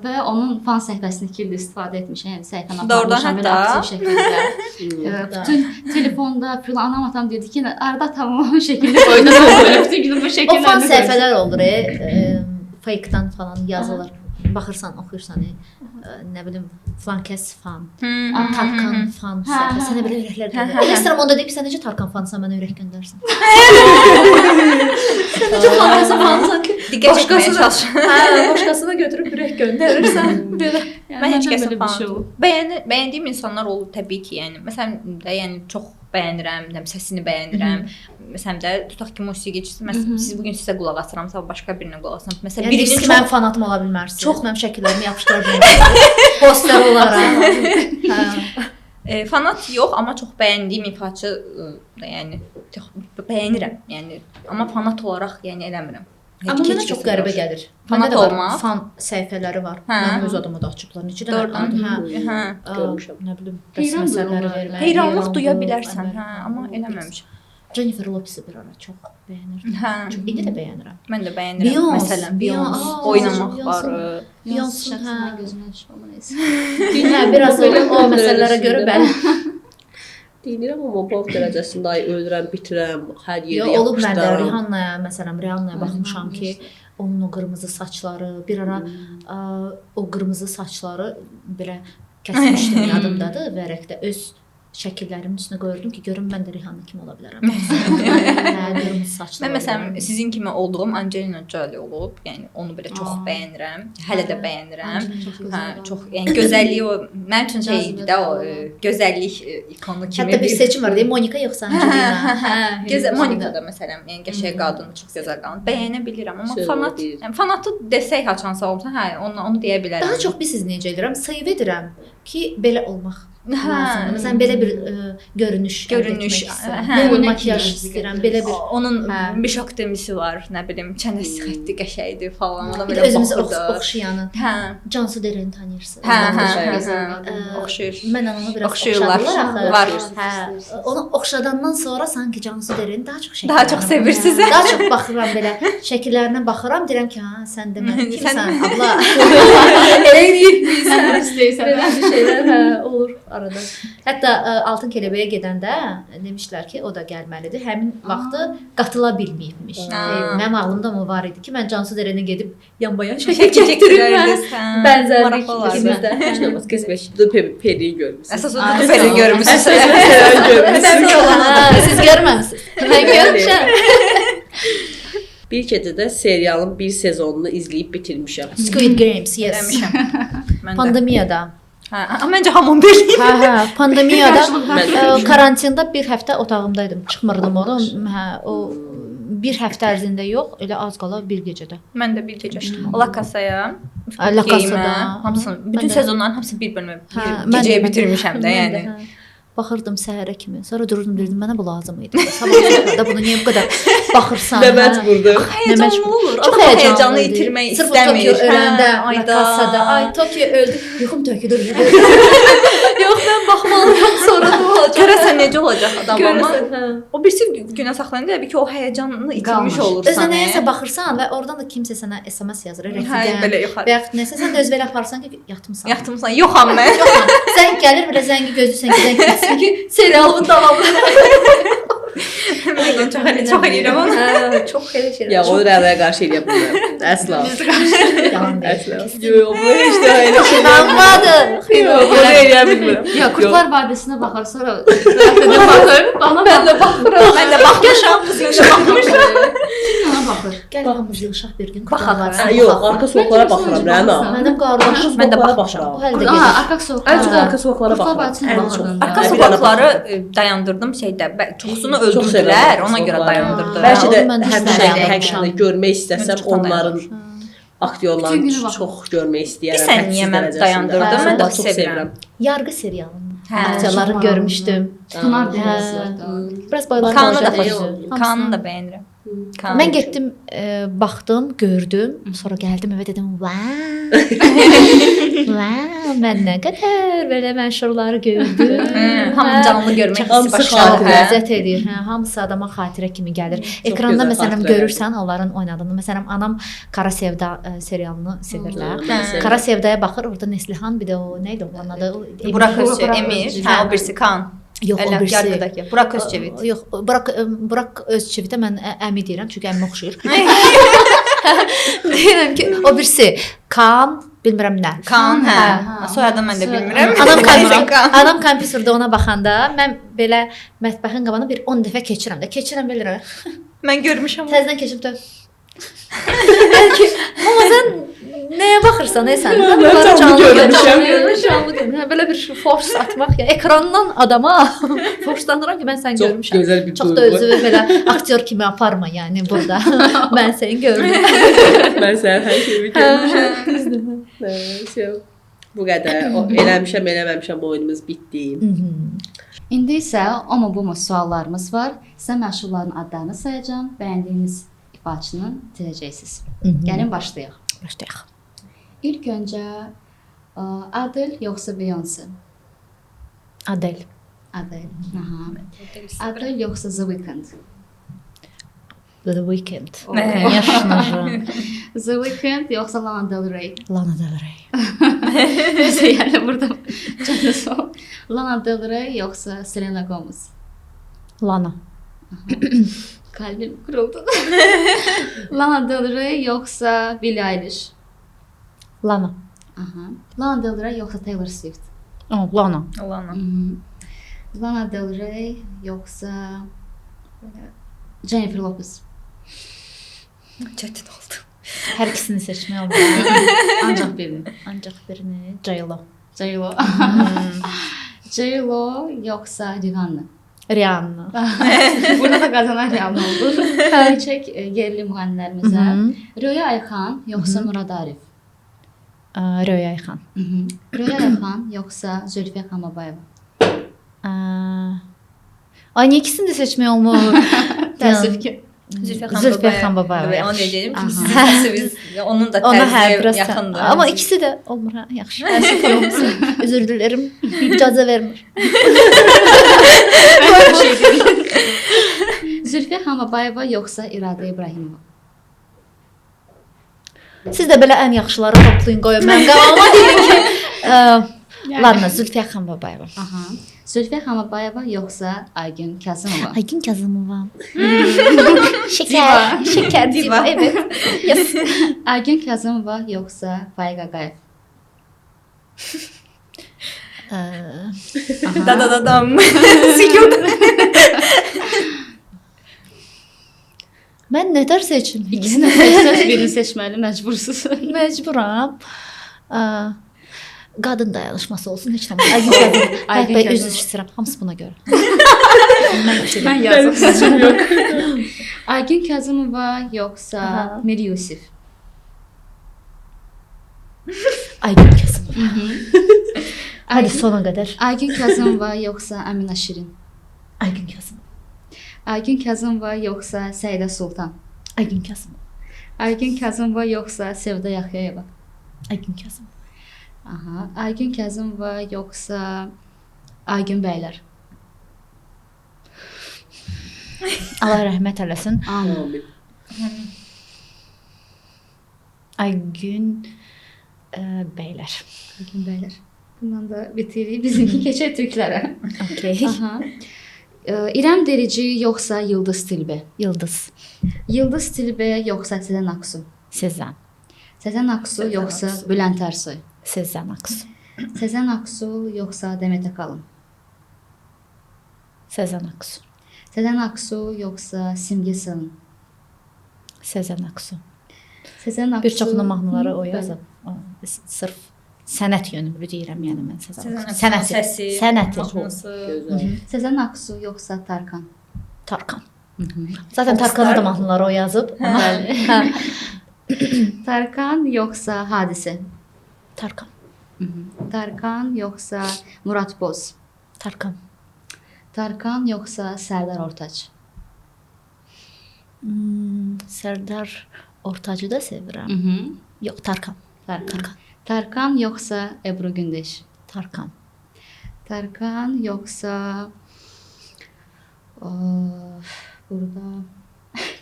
Və onun fan səhifəsini kildə istifadə etmişəm, yəni səhifəni Doğrudan aparmışam belə aktiv şəkildə. Bütün telefonda filan anam atam dedi ki, arada tamam şəkildə qoydu da bütün gün bu şəkildə. O fan səhifələr olur, fake-dan falan yazılır. Baxırsan, oxuyursan, nə bilim, falan kəs fan, Tarkan fan səhifə, sənə belə ürəklər gəlir. Ekstrem onda deyib ki, sən necə Tarkan fansan, mənə ürək göndərsin. Sən necə fansan ki, Diqqət çəkməyə çalışıram. başqasına götürüb ürək göndərirsən. Belə. Mən heç kəsin bir şey fanı. olub. Bəyəndiyim insanlar olur təbii ki, yəni. Məsələn də yəni çox bəyənirəm, səsini bəyənirəm. Məsələn də tutaq ki, musiqiçisi, məsələn siz bu gün sizə qulaq asıramsa, başqa birinə qulaq asıram. Məsələn, Yəni birinin ki, mənim fanatım ola bilmərsiniz. Çox mənim şəkillərimi yapışdıra bilmərsiniz. Poster olaraq. Fanat yox, amma çox bəyəndiyim ifaçı yəni çox bəyənirəm. Yəni amma fanat olaraq yəni eləmirəm. Amma mənə çox qəribə gəlir. Fanat Məndə də var, olmaq. fan səhifələri var. Hə. Mənim öz adımı da açıblar. Neçə dənə Doğrudan. adı, hə. Görmüşəm. Nə bilim, Heyran məsələləri duyurlar. vermək. Heyranlıq duya bilərsən, hə, amma eləməmişəm. Jennifer Lopez-i bir ara çox bəyənirdim. Hə. Çox indi də bəyənirəm. Mən də bəyənirəm. Beyoncé, Məsələn, Beyoncé, Beyoncé oynamaq Beyoncé. var. Beyoncé, şəxsindən hə. gözümə düşmür nəysə. Hə, biraz o məsələlərə görə bəli. Deyirəm amma bol dərəcəsində ay ölürəm, bitirəm, hər yerə Yo, olub məndə yapışdıram. Rihannaya, məsələn, Rihannaya baxmışam ki, onun o qırmızı saçları, bir ara o qırmızı saçları belə kəsmişdim yadımdadır vərəqdə öz şəkillərimin üstünə qoyurdum ki, görüm mən də Rihanna kimi ola bilərəm. Hə, qırmızı saçlı. Mən məsələn sizin kimi olduğum Angelina Jolie olub. Yəni onu belə çox bəyənirəm. Hələ də bəyənirəm. Hə, çox yəni gözəlliyi o mənim üçün şey idi də o gözəllik ikonu kimi. Hətta bir seçim var, deyim Monika yoxsa Angelina. Gözəl Monika da məsələn, yəni qəşəng qadın, çox gözəl qadın. Bəyənə bilirəm, amma fanatı desək haçansa olsa, hə, onu deyə bilərəm. Daha çox biz necə edirəm? Seyv edirəm ki, belə olmaq lazımdır. Məsələn, belə bir görünüş makyaj istəyirəm, belə bir onun Bişok demisi var, nə bilim, çənəsi xətti qəşəngdir falan. Ona belə özümüz oxşayanı. Hə, Cansu Dereni tanıyırsınız. Hə, oxşayır. Mən onu biraz oxşadılar axı. Hə, onu oxşadandan sonra sanki Cansu Dereni daha çox şəkil. Daha çox sevirsiniz. Daha çox baxıram belə şəkillərinə baxıram, deyirəm ki, hə, sən də mənim kimsən, abla. Elə deyirsən, istəyirsən. Belə bir şeylər hə olur arada. Hətta Altın Kələbəyə gedəndə demişlər ki, o da gəlməlidir. Həmin vaxtı qatıla bilməyibmiş. Mənim ağlımda mı var idi ki, mən Cansu Dereni gedib yan-bayan şəkil çəkdirirəm. Bənzərlik ikimizdə. Periyi görmüsünüz. Əsas o Periyi görmüsünüz. Siz görməmisiniz. Mən görmüşəm. Bir gecədə serialın bir sezonunu izləyib bitirmişəm. Squid Games, yes. Pandemiyada. Hə, məncə hamın deyil. Hə, pandemiyada karantinda bir həftə otağımdaydım. Çıxmırdım onu. Hə, o bir həftə ərzində yox, elə az qala bir gecədə. Mən də bir gecə. La Casa'ya, La Casa'da hamısını, bütün sezonların hamısını bir bölümə gecəyə bitirmişəm də, yəni. Baxırdım səhərə kimi. Sonra dururdum, deyirdim, mənə bu lazım idi. Sabah bunu niyə bu qədər baxırsan? Nə məcburdur. Həyecanlı olur. Çox həyecanlı itirmək istəmir. Öləndə, La Casa'da, ay Tokyo öldü. Yuxum tökülür. Yox, mən baxmalıyam, sonra nə olacaq? Görəsən necə olacaq adam amma o birisi günə saxlanır, təbii ki, o həyecanını itirmiş olursan. Özünə nəyəsə baxırsan və oradan da kimsə sənə SMS yazır, rəfiqən. Və yaxud nəsə sən də öz belə aparsan ki, yatmısan. Yatmısan. Yoxam mən. Zəng gəlir, belə zəngi gözlüsən ki, zəng gəlsin ki, serialımın davamını. Mən çox eləyirəm onu. Çox elə şeylər. Ya, onu rəvəyə qarşı eləyə bilmirəm. Əsla. Yalan deyil. Yox, bu heç də elə şey olmadı. Bunu eləyə bilmirəm. Ya, Kurtlar Vadisi'ne bakar, sonra bakır, bana Mən də baxıram. Mən də baxmışam, qızım da baxmışam. bana bakır. Gəl hamımız yığışaq bir gün. Yox, arka sokaklara baxıram, Rəna. Mənim qardaşım Mən də baxıram. o hələ də Aa, gedir. arka sokak. Ən çox arka sokaklara Kurtlar baxıram. Vadisi'ne bakırdın. Arka sokakları dayandırdım şeydə. Çoxsunu öldürdülər, ona görə dayandırdım. Bəlkə də Mən də həmişə istəyirəm. həqiqətən görmək istəsəm onların aktyorlarını Bütün günü çox görmək istəyirəm. Sən niyə mən dayandırdım? Mən də Çox çox sevirəm. Yargı serialını. Hə, Aktyorları çox görmüşdüm. Tunar Hə. deyirlər. Biraz boyları Kanı da balaca xoşum. deyil. Kanı da bəyənirəm. Mən getdim, baxdım, gördüm, sonra gəldim evə dedim, "Wow! Wow, mən nə qədər belə məşhurları gördüm." Hamı canlı görmək hissi Hamısı başqa. Çox xatirə. ləzzət edir. Hə, hamısı adama xatirə kimi gəlir. Ekranda gözəl məsələn xatirələr. görürsən onların oynadığını. Məsələn, anam Qara Sevda serialını sevirlər. Hə. Qara Sevdaya baxır, orada Neslihan bir də o nə idi onun adı? Burak Özçivit, Emir, hə, o birisi Kan. Yox, o birisi. Yargıdakı. Burak Özçivit. Yox, Burak Özçivitə mən əmi deyirəm, çünki əmim oxşuyur. Deyirəm ki, o birisi Kan, bilmirəm nə. Kan, hə. hə. Soyadını mən də bilmirəm. Anam kompüterdə ona baxanda mən belə mətbəxin qabağına bir 10 dəfə keçirəm də. Keçirəm bilirəm. Mən görmüşəm. Təzədən keçib də. Bəlkə amma sən nəyə baxırsan, sən? Mən canlı görmüşəm. Belə bir force atmaq ya. Ekrandan adama forcelanıram ki, mən səni Çox görmüşəm. gözəl bir Çox da duyğu. özünü belə aktyor kimi aparma, yəni burada. Mən səni gördüm. Mən səni hər şeyi görmüşəm. Bu qədər. Eləməmişəm oyunumuz bitdi. İndi isə o mu bu mu suallarımız var. Sizə məşhurların adlarını sayacağam. Bəyəndiyiniz ifaçını itirəcəksiniz. Gəlin başlayaq. Başlayaq. İlk öncə Adele yoxsa Beyoncé? Adele. Adele. Aha. Adele yoxsa The Weeknd? The Weeknd. Okay. Конечно. The Weeknd yoxsa Lana Del Rey? Lana Del Rey. Yəni burada canlı sual. Lana Del Rey yoxsa Selena Gomez? Lana. Kalbim kırıldı. Lana Del Rey yoxsa Billie Eilish? Lana. Aha. Lana Del Rey yoxsa Taylor Swift? Oh, Lana. Lana. Lana Del Rey yoxsa belə Jennifer Lopez? Çətin oldu. Hər ikisini seçmək olmaz. Ancaq birini. Ancaq birini J-Lo. J-Lo. J-Lo yoxsa Rihanna? Rihanna. Burada da qazanan Rihanna oldu. Keçək yerli müğənnilərimizə. Röya Ayxan yoxsa Murad Arif? Röya Ayxan. Röya Ayxan yoxsa Zülfiyə Xanbabayeva? Ay, niyə ikisini də seçmək olmur? Təəssüf ki. Zülfiyə Xanbabayeva. Onu deyəcəyim ki, Aha. sizin səsiniz onun da Ona hə, tərzi biraz yaxındır. Amma ikisi də olmur, hə, yaxşı. Təəssüf olsun. Özür dilərim. İcazə vermir. Zülfiyə Xanbabayeva yoxsa İradə İbrahimova? Siz də belə ən yaxşıları toplayın, qoyun. Mən qabağıma deyim ki, ladna, Zülfiyə Xanbabayeva. Aha. Zülfiyə Xanbabayeva yoxsa Aygün Kazımova? Aygün Kazımova. Şeker, şeker diva. Evet. Yes. Aygün Kazımova yoxsa Faiq Ağayev? Da. Sikiyordum. Mən nətər seçim? İkisini seçsəz birini seçməli məcbursunuz. Məcburam. Qadın dayanışması olsun, heç nə. Aygün Kazımova. Aygün Aygün Kazımova. üzr istəyirəm, hamısı buna görə. Mən yazım seçim yox. Aygün Kazımova yoxsa Mir Yusif? Aygün Kazımova. Hadi sona qədər. Aygün Kazımova yoxsa Əminə Şirin? Aygün Kazımova. Aygün Kazımova yoxsa Səidə Sultan? Aygün Kazımova. Aygün Kazımova yoxsa Sevda Yaxıyeva? Aygün Kazımova. Aha. Aygün Kazımova yoxsa Aygün bəylər? Allah rəhmət eləsin. Amin. Aygün bəylər. Aygün bəylər. Bundan da bitiririk. Bizimki keçək türklərə. Okay. Aha. İrəm Derici yoxsa Yıldız Tilbe? Yıldız. Yıldız Tilbe yoxsa Sezen Aksu? Sezen. Sezen Aksu yoxsa Bülent Ersoy? Sezen Aksu. Sezen Aksu yoxsa Demet Akalın? Sezen Aksu. Sezen Aksu yoxsa Simge Sığın? Sezen Aksu. Sezen Aksu. Bir çoxunu mahnıları o Bəli. yazıb. Sırf sənət yönümlü deyirəm, yəni mən Sezen Aksu. Sənəti, səsi, sənəti. mahnısı. Gözəl. Sezen Aksu yoxsa Tarkan? Tarkan. Zaten Tarkan'ın da mahnıları o yazıb. Bəli. Tarkan yoxsa Hadisə? Tarkan. Tarkan yoxsa Murad Boz? Tarkan. Tarkan yoxsa Sərdar Ortaç? Sərdar Ortacı da sevirəm. Yox, Tarkan. Tarkan. Tarkan yoxsa Ebru Gündeş? Tarkan. Tarkan yoxsa burada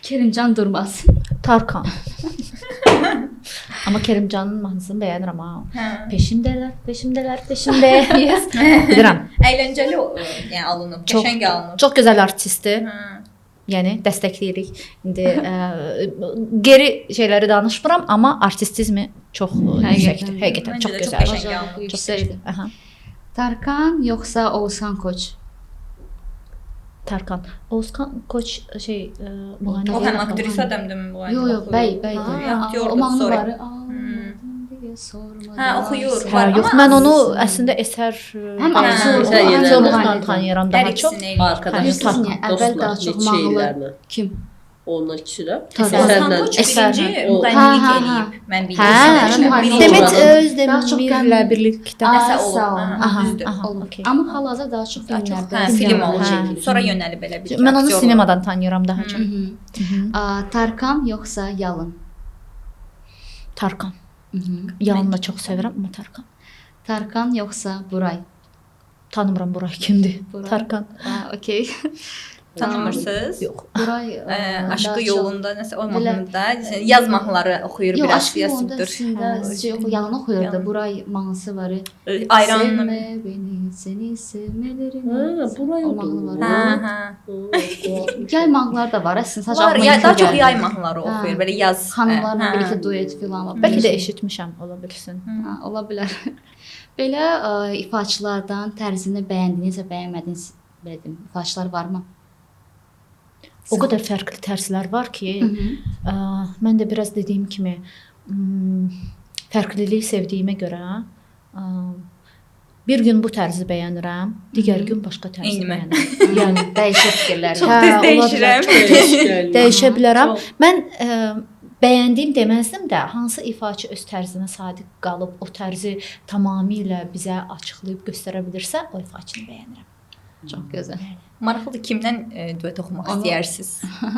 Kerimcan Durmaz. Tarkan. Amma Kerimcanın mahnısını bəyənirəm ha. Peşimdələr, peşimdələr, peşimdə. Yes. Bilirəm. Əyləncəli yəni alınıb, qəşəng alınıb. Çox gözəl artistdir. Yəni dəstəkləyirik. İndi geri şeyləri danışmıram, amma artistizmi çox yüksəkdir. Həqiqətən çox Məncə də çox gözəl. qəşəng alınıb. Yüksəkdir. Aha. Tarkan yoxsa Oğuzhan Koç? Tarkan. Oğuzhan Koç şey O həm aktrisa adamdır bu. Yox, bəy. Aktyordur, O mahnı sorry. var. Sorma. Hə, oxuyur. Hə, yox, mən onu əslində əsər Həm aktyorluqla tanıyıram daha çox. Arkadaşlar, Niyə? Əvvəl daha çox mahnılar. Kim? Onlar ikisi də. Oğuzhan Koç Əsər. birinci O- müğənnilik Hə, eləyib. Mən Hə, bilirəm. Demet Daha çox Özdemirlə birlikdə. Nəsə sağ ol. olub. Aha, Düzdür. aha, Olur. okey. Amma hal-hazırda daha çox Daha çox filmlərdə, film Hə. olur Hə. çəkilir. Sonra yönəlib belə bir. Mən onu aktyorluq. sinemadan tanıyıram daha çox. Tarkan yoxsa Yalın? Tarkan. Yalını da çox sevirəm, amma Tarkan. Tarkan yoxsa Buray? Tanımıram Buray kimdir. Buray. Tarkan. Okey. Tanımırsınız? Yox. Buray Aşkı yolunda nəsə o mahnıda yaz mahnıları oxuyur Yox, biraz aşkı yolunda siyasətdir. Yalan oxuyurdu. Yalan. Buray mahnısı var. Ayranlı. Sevme beni, seni sevmelerini. Ha, Buray O oldu. mahnı var. Hə, hə. Yay mahnılar da var. Əslində sadəcə Var, aklıma ya ilk daha çox gəldi. yay mahnıları oxuyur, belə yaz. Xanımlarla Hə. birlikdə duet filan. Bəlkə də eşitmişəm, ola bilsin. Ola bilər. Belə ifaçılardan tərzini bəyəndiyiniz və bəyənmədiyiniz belə deyim, ifaçılar varmı? O qədər fərqli tərzlər var ki, mən də biraz dediyim kimi fərqliliyi sevdiyimə görə bir gün bu tərzi bəyənirəm, digər gün başqa tərzi bəyənirəm. Yəni Dəyişir fikirlər. Çox tez dəyişirəm. Dəyişə bilərəm. Mən bəyəndiyim deməzdim də, hansı ifaçı öz tərzinə sadiq qalıb o tərzi tamamilə bizə açıqlayıb göstərə bilirsə, o ifaçını bəyənirəm. Çox gözəl. Maraqlıdır, kimdən duet oxumaq istəyirsiniz?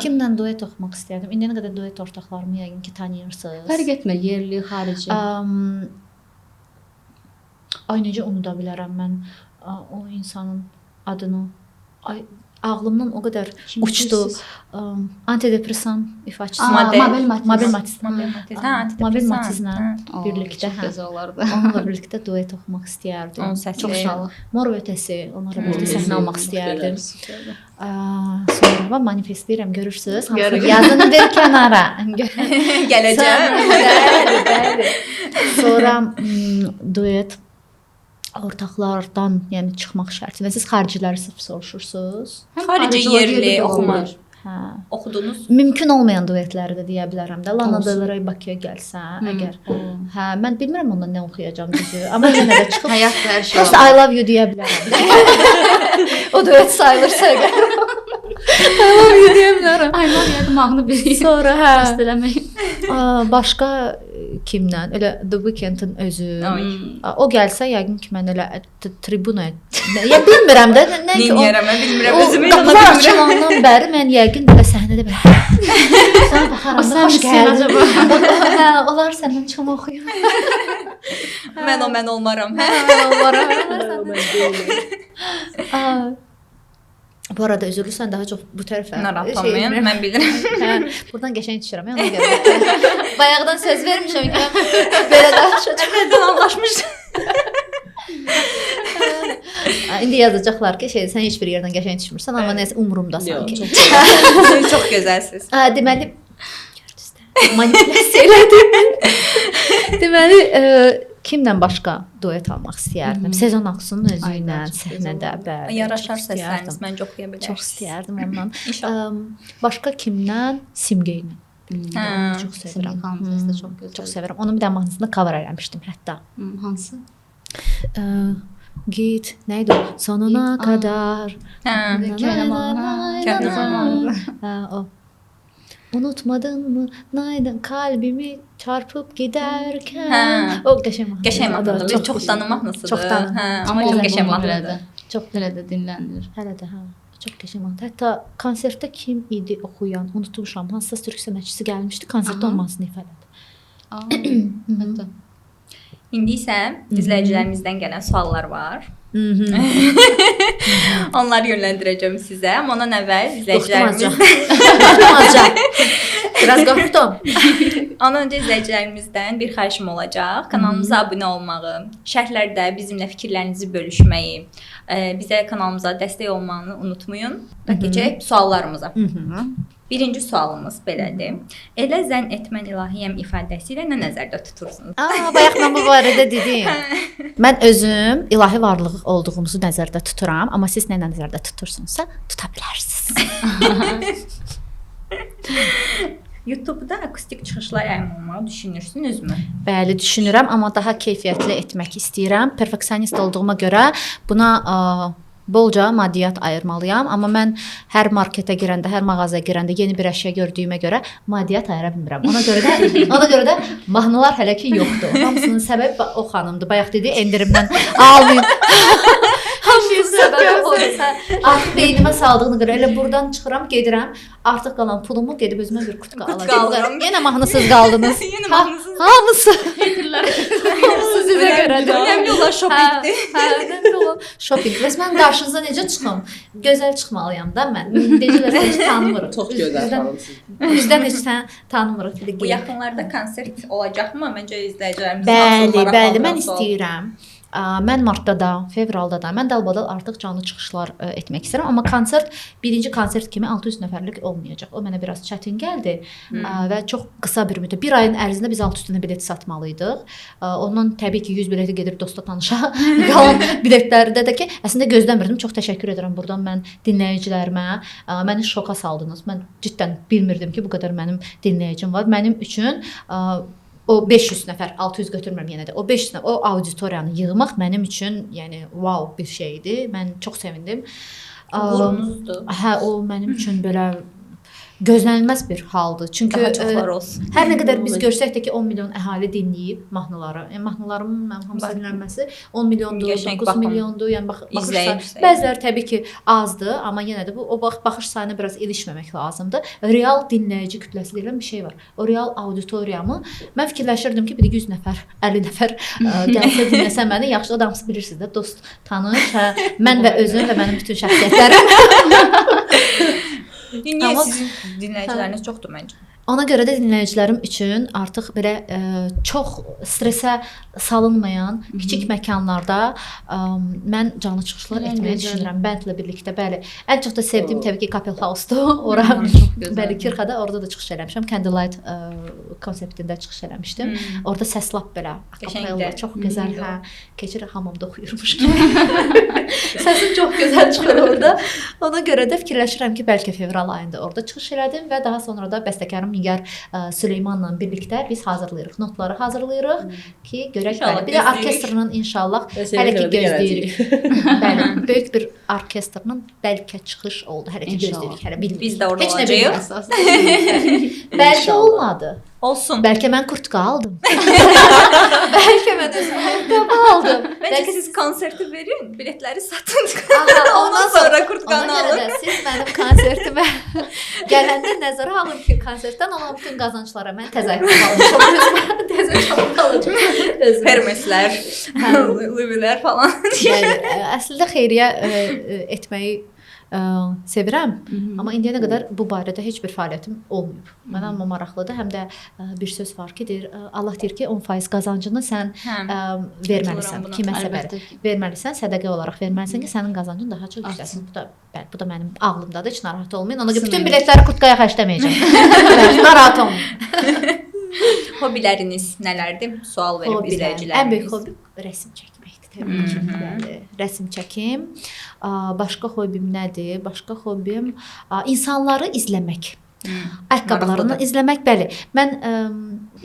Kimlə duet oxumaq istəyirdim? İndiyə qədər duet ortaqlarımı yəqin ki tanıyırsınız. Fərq etmir, yerli, xarici. Ay necə unuda bilərəm mən o insanın adını. Ay ağlımdan o qədər uçdu. Antidepresan ifaçısı. Mabel Matiz. Mabel Matizlə birlikdə gözəl olardı. onunla birlikdə duet oxumaq istəyərdim. Onun səsi Çox şad. Mor və ötəsi, onlarla birlikdə səhnə almaq istəyərdim. Sonra manifestləyirəm, görürsüz? Yazını bir kənara. Gələcəm. Bəli. Sonra duet ortaqlardan, yəni çıxmaq şərtilə siz xariciləri soruşursunuz. Xarici yerli oxumur. Hə. Oxudunuz? Mümkün olmayan duetləri də deyə bilərəm də. Lana Del Rey Bakıya gəlsə, əgər mən bilmirəm ondan nə oxuyacağam düzü, amma yenə də çıxıb Həyat hər şey. Prosta I love you deyə bilərəm. O duet sayılırsa əgər. I love you deyə bilərəm. Ay, mən yadımağını bilirəm. Sonra Bəstələmək. Başqa kimdən? Elə The Weeknd-in özü. O gəlsə yəqin ki mən elə tribunaya. Ya bilmirəm də nə ki o. Bilmirəm, özümü qapılar açılandan bəri mən yəqin belə səhnədə belə. Sonra baxaram da xoş gəldin. Hə, onlar səndən çox oxuyur. Mən olmaram. Bu arada üzürlüsən daha çox bu tərəfə. Narahatlanmayın, mən bilirəm. Buradan qəşəng düşürəm, ona görə. Bayaqdan söz vermişəm ki, belə danışacağam. Nədən anlaşmışıq? İndi yazacaqlar ki, sən heç bir yerdən qəşəng düşmürsən, amma nəsə umurumdasan ki. Çox gözəlsiniz. Deməli, manipulyasiya elədim. Deməli, kimlə başqa duet almaq istəyərdim? Sezon Aksu'nun özü ilə səhnədə bəli. Yaraşar səsləriniz məncə oxuya bilərsiniz. Çox istəyərdim ondan. Başqa kimdən? Simge ilə. Çox sevirəm. Çox gözəl. Çox sevirəm. Onun bir də mahnısını cover eləmişdim hətta. Hansı? Git, neydi o? Sonuna kadar. O. Unutmadın mı? Naydın kalbimi çarpıp giderken. O qəşəng mahnı. Qəşəng mahnıdır. Çox tanınma mahnısıdır. Çox tanınma. Amma Çox çox qəşəng qəşəng mahnıdır. Çox belə də dinlənilir. Hələ də hə. Çox qəşəng mahnı. Hətta konsertdə kim idi oxuyan? Unutmuşam. Hansısa türk sənaçısı gəlmişdi, konsertdə olmasını ifadə etdi. Hətta. İndi isə izləyicilərimizdən gələn suallar var. Onları yönləndirəcəm sizə. Amma ondan əvvəl izləyicilərimiz Biraz qorxdum. Ondan öncə izləyicilərimizdən bir xahişim olacaq. Kanalımıza abunə olmağı, şərhlərdə bizimlə fikirlərinizi bölüşməyi, bizə kanalımıza dəstək olmanı unutmayın. Keçək suallarımıza. Birinci sualımız belədir. Elə zənn etmən ilahiyəm ifadəsi ilə nə nəzərdə tutursunuz? Bayaq mən bu barədə dedim. Mən özüm ilahi varlıq olduğumuzu nəzərdə tuturam, amma siz nə nəzərdə tutursunuzsa tuta bilərsiniz. YouTube-da akustik çıxışlar yayımlamağı düşünürsünüzmü? Bəli, düşünürəm, amma daha keyfiyyətli etmək istəyirəm. Perfeksionist olduğuma görə buna bolca maddiyyat ayırmalıyam, amma mən hər marketə girəndə, hər mağazaya girəndə yeni bir əşya gördüyümə görə maddiyyat ayıra bilmirəm. Ona görə də mahnılar hələ ki yoxdur. Hamısının səbəbi o xanımdır. Bayaq dedi, endirimdən almayın. Hamısının səbəbi odur. Artıq beynimə saldığını görə elə buradan çıxıram, gedirəm. Artıq qalan pulumu gedib özümə bir kutka alacağam. Yenə mahnısız qaldınız. Yenə mahnısız. Hamısı. Hamısı sizə görədir. Önemli olan shoppingdir. Önemli olan shopping. Bəs mən qarşınıza necə çıxım? Gözəl çıxmalıyam da mən. Necələr heç tanımırıq. Çox gözəl xanımsınız. Bizdən heç tanımırıq. Bu yaxınlarda konsert olacaqmı? Məncə izləyicilərimiz Bəli, mən istəyirəm. Mən martda da, fevralda da, mən dalbadal artıq canlı çıxışlar etmək istəyirəm, amma konsert birinci konsert kimi 600 nəfərlik olmayacaq. O mənə biraz çətin gəldi və çox qısa bir müddət, bir ayın ərzində biz 600 dənə bilet satmalıydıq. Ondan təbii ki 100 bileti gedir dosta tanışa. Qalan biletlərdə də ki, əslində gözləmirdim. Çox təşəkkür edirəm buradan mən dinləyicilərimə. Məni şoka saldınız. Mən cidden bilmirdim ki, bu qədər mənim dinləyicim var. Mənim üçün o 500 nəfər, 600 götürmürəm yenə də. O 500 nəfər, o auditoriyanı yığmaq mənim üçün, yəni wow bir şeydi. Mən çox sevindim. Uğurunuzdur. Hə, o mənim üçün belə gözlənilməz bir haldır. Çünki Daha çoxlar olsun. hər nə qədər biz görsək də ki 10 milyon əhali dinləyib mahnıları. Yəni mahnılarımın mənim hamısı dinlənməsi 10 milyondur, 9 milyondur. Yəni baxırsan, bəziləri təbii ki azdır, amma yenə də bu o baxış sayına biraz ilişməmək lazımdır. Real dinləyici kütləsi deyilən bir şey var. O real auditoriyamı mən fikirləşirdim ki, bir 100 nəfər, 50 nəfər gəlsə dinləsə məni, yaxşı adamsız bilirsiniz də, dost, tanış, hə, mən və özüm və mənim bütün şəxsiyyətlərim. Niyə sizin dinləyiciləriniz çoxdur məncə? Ona görə də dinləyicilərim üçün artıq belə çox stresə salınmayan kiçik məkanlarda mən canlı çıxışlar etməyi düşünürəm. Bəndlə birlikdə, bəli. Ən çox da sevdiyim təbii ki Kapel House-dur. Ora bəli Kirxada orada da çıxış eləmişəm. Candlelight konseptində çıxış eləmişdim. Orada səs lap belə akapella çox gözəl, hə, keçir hamamda oxuyurmuş kimi. Səsim çox gözəl çıxır orada. Ona görə də fikirləşirəm ki, bəlkə fevral ayında orada çıxış elədim və daha sonra da bəstəkarım Nigar Süleymanla birlikdə biz hazırlayırıq. Notları hazırlayırıq ki, görək bəli. Bir də orkestrinin inşallah hələ ki gözləyirik. Bəli, böyük bir orkestrinin bəlkə çıxış oldu. Hələ ki gözləyirik, hələ bilmirik. Biz də orada olacağıq. Bəlkə olmadı. Olsun. Bəlkə mən kurtka aldım. Bəlkə mən kurtka aldım. Bəlkə siz konserti verin, biletləri satın. Ondan sonra kurtkanı alın. Ona görə də siz mənim konsertimə gələndə nəzərə alın ki, konsertdən olan bütün qazançlara mən təzərrüt alacağam. Təzərrüt alacağam. Hermeslər, Louis'lər falan. Yəni, əslində xeyriyyə etməyi sevirəm, amma indiyənə qədər bu barədə heç bir fəaliyyətim olmayıb. Mənə amma maraqlıdır. Həm də bir söz var ki, deyir, Allah deyir ki, 10% qazancını sən verməlisən. Kiməsə verməlisən, sədəqə olaraq verməlisən ki, sənin qazancın daha çox yüksəlsin. Bu da mənim ağlımdadır, heç narahat olmayın. Ona görə bütün biletləri kurtkaya xərcləməyəcəm. Narahat olmayın. Hobiləriniz nələrdir? Sual verib izləyicilərimiz. Ən böyük hobim rəsm çəkməkdir. Təbii ki, rəsm çəkim. Başqa hobim nədir? Başqa hobim insanları izləmək. Ayaqqabılarını izləmək, bəli. Mən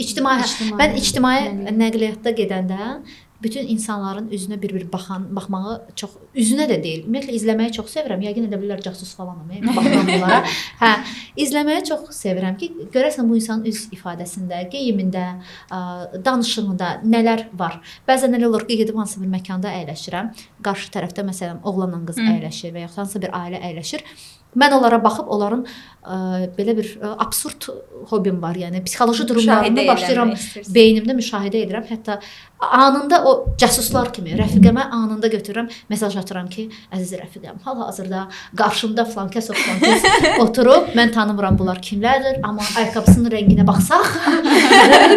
ictimai nəqliyyatda gedəndə bütün insanların üzünə bir-bir baxmağı çox, üzünə də deyil. Ümumiyyətlə izləməyi çox sevirəm. Yəqin edə bilirlər casus falanam, baxıram onlara. Hə, izləməyi çox sevirəm ki, görəsən bu insanın üz ifadəsində, geyimində, danışığında nələr var. Bəzən elə olur ki, gedib hansısa bir məkanda əyləşirəm. Qarşı tərəfdə məsələn oğlanla qız əyləşir və ya hansısa bir ailə əyləşir. Mən onlara baxıb onların belə bir absurd hobim var. Yəni psixoloji durumlarını başlayıram beynimdə müşahidə edirəm. Hətta anında o casuslar kimi rəfiqəmə anında götürürəm, mesaj atıram ki, əziz rəfiqəm, hal-hazırda qarşımda flankəs oturub, mən tanımıram bunlar kimlərdir, amma ayaqqabısının rənginə baxsaq,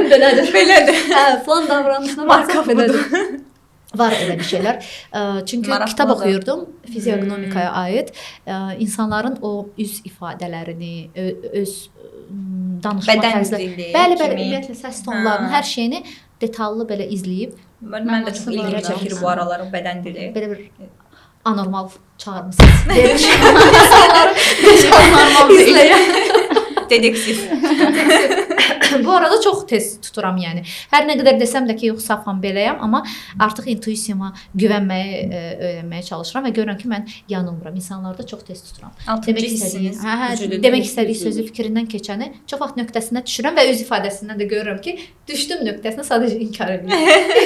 belədir. Belədir. Hə, falan davranışına baxsaq belədir. Var elə bir şeylər. Çünki kitab oxuyurdum fiziognomikaya aid. İnsanların o üz ifadələrini, öz danışma tərzləri, bəli, ümumiyyətlə səs tonlarını, hər şeyini detallı belə izləyib. Mən də çox ilgimi çəkir bu aralar o bədən dili. Belə bir anormal çağırmısınız. İnsanları izləyən. Dedektiv. Bu arada çox tez tuturam yəni. Hər nə qədər desəm də ki, yox safam beləyəm, amma artıq intuisiyama güvənməyi öyrənməyə çalışıram və görürəm ki, mən yanılmıram. İnsanlarda çox tez tuturam. Demək istədiyi sözü fikrindən keçəni çox vaxt nöqtəsinə düşürəm və öz ifadəsindən də görürəm ki, düşdüm nöqtəsinə sadəcə inkar edir.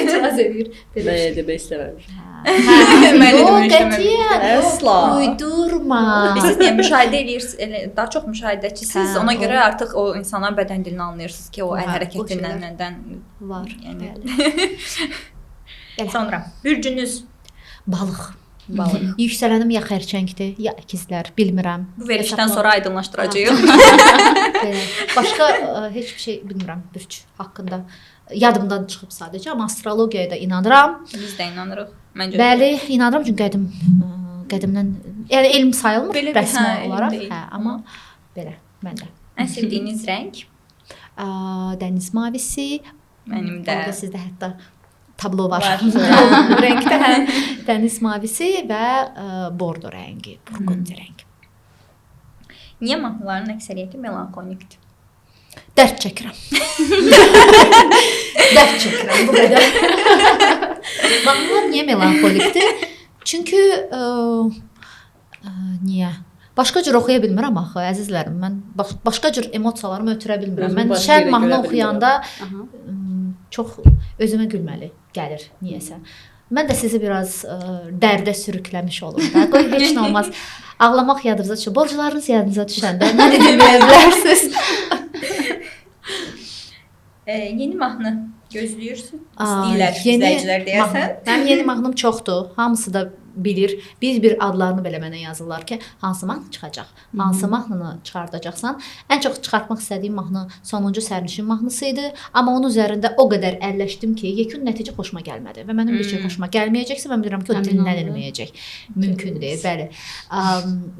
İtiraz edir. Mən demək istəməmiş. Əsla. Uydurma. Siz niyə müşahidə edirsiniz? Daha çox müşahidəçisiniz. Ona görə artıq o insanların bədən dilini anlayırsınız ki, o əl hərəkətindən nədən var. Yəni. Sonra bürcünüz balıq. Yüksələnim ya xərçəngdir, ya əkizlər, bilmirəm. Bu verilişdən sonra aydınlaşdıracağıq. Başqa heç bir şey bilmirəm bürc haqqında. yadımdan çıxıb sadəcə, amma astrologiyaya da inanıram. Biz də inanırıq. Məncə. Bəli, inanıram çünki qədimdən yəni elm sayılmır Belə, rəsmi hə, elm olaraq, deyil. hə, amma belə məndə. Ən sevdiyiniz rəng? Dəniz mavisi, Mənim də. orada sizdə hətta tablo var. Var. Bu rəngdə hə, dəniz mavisi və bordo rəngi, burgundi rəng. Niyə mahnıların əksəriyyəti melanxolikdir? Dərd çəkirəm. Dərd çəkirəm bu qədər. Mahnılar niyə melanxolikdir? Çünki niyə? Başqa cür oxuya bilmirəm axı, əzizlərim. Mən başqa cür emosiyalarımı ötürə bilmirəm. Mən başqa şən yerə mahnı görə oxuyanda Aha. çox özümə gülməli gəlir niyəsə. Mən də sizi biraz dərdə sürükləmiş olurum da. Qoy heç nə olmaz. Ağlamaq yadınıza düşür. Borclarınız yadınıza düşəndə məni dinləyə bilərsiniz. Yeni mahnı gözləyirsiniz? İstəyirlər izləyicilər deyəsən. Mənim yeni mahnım çoxdur. Hamısı da bilir. Bir adlarını belə mənə yazırlar ki, hansı mahnı çıxacaq, hansı mahnını çıxardacaqsan. Ən çox çıxartmaq istədiyim mahnı Sonuncu Sərnişin mahnısı idi. Amma onun üzərində o qədər əlləşdim ki, yekun nəticə xoşuma gəlmədi və mənim bir şey xoşuma gəlməyəcəksə, mən bilirəm ki, o dinlənilməyəcək. Mümkün deyil, bəli.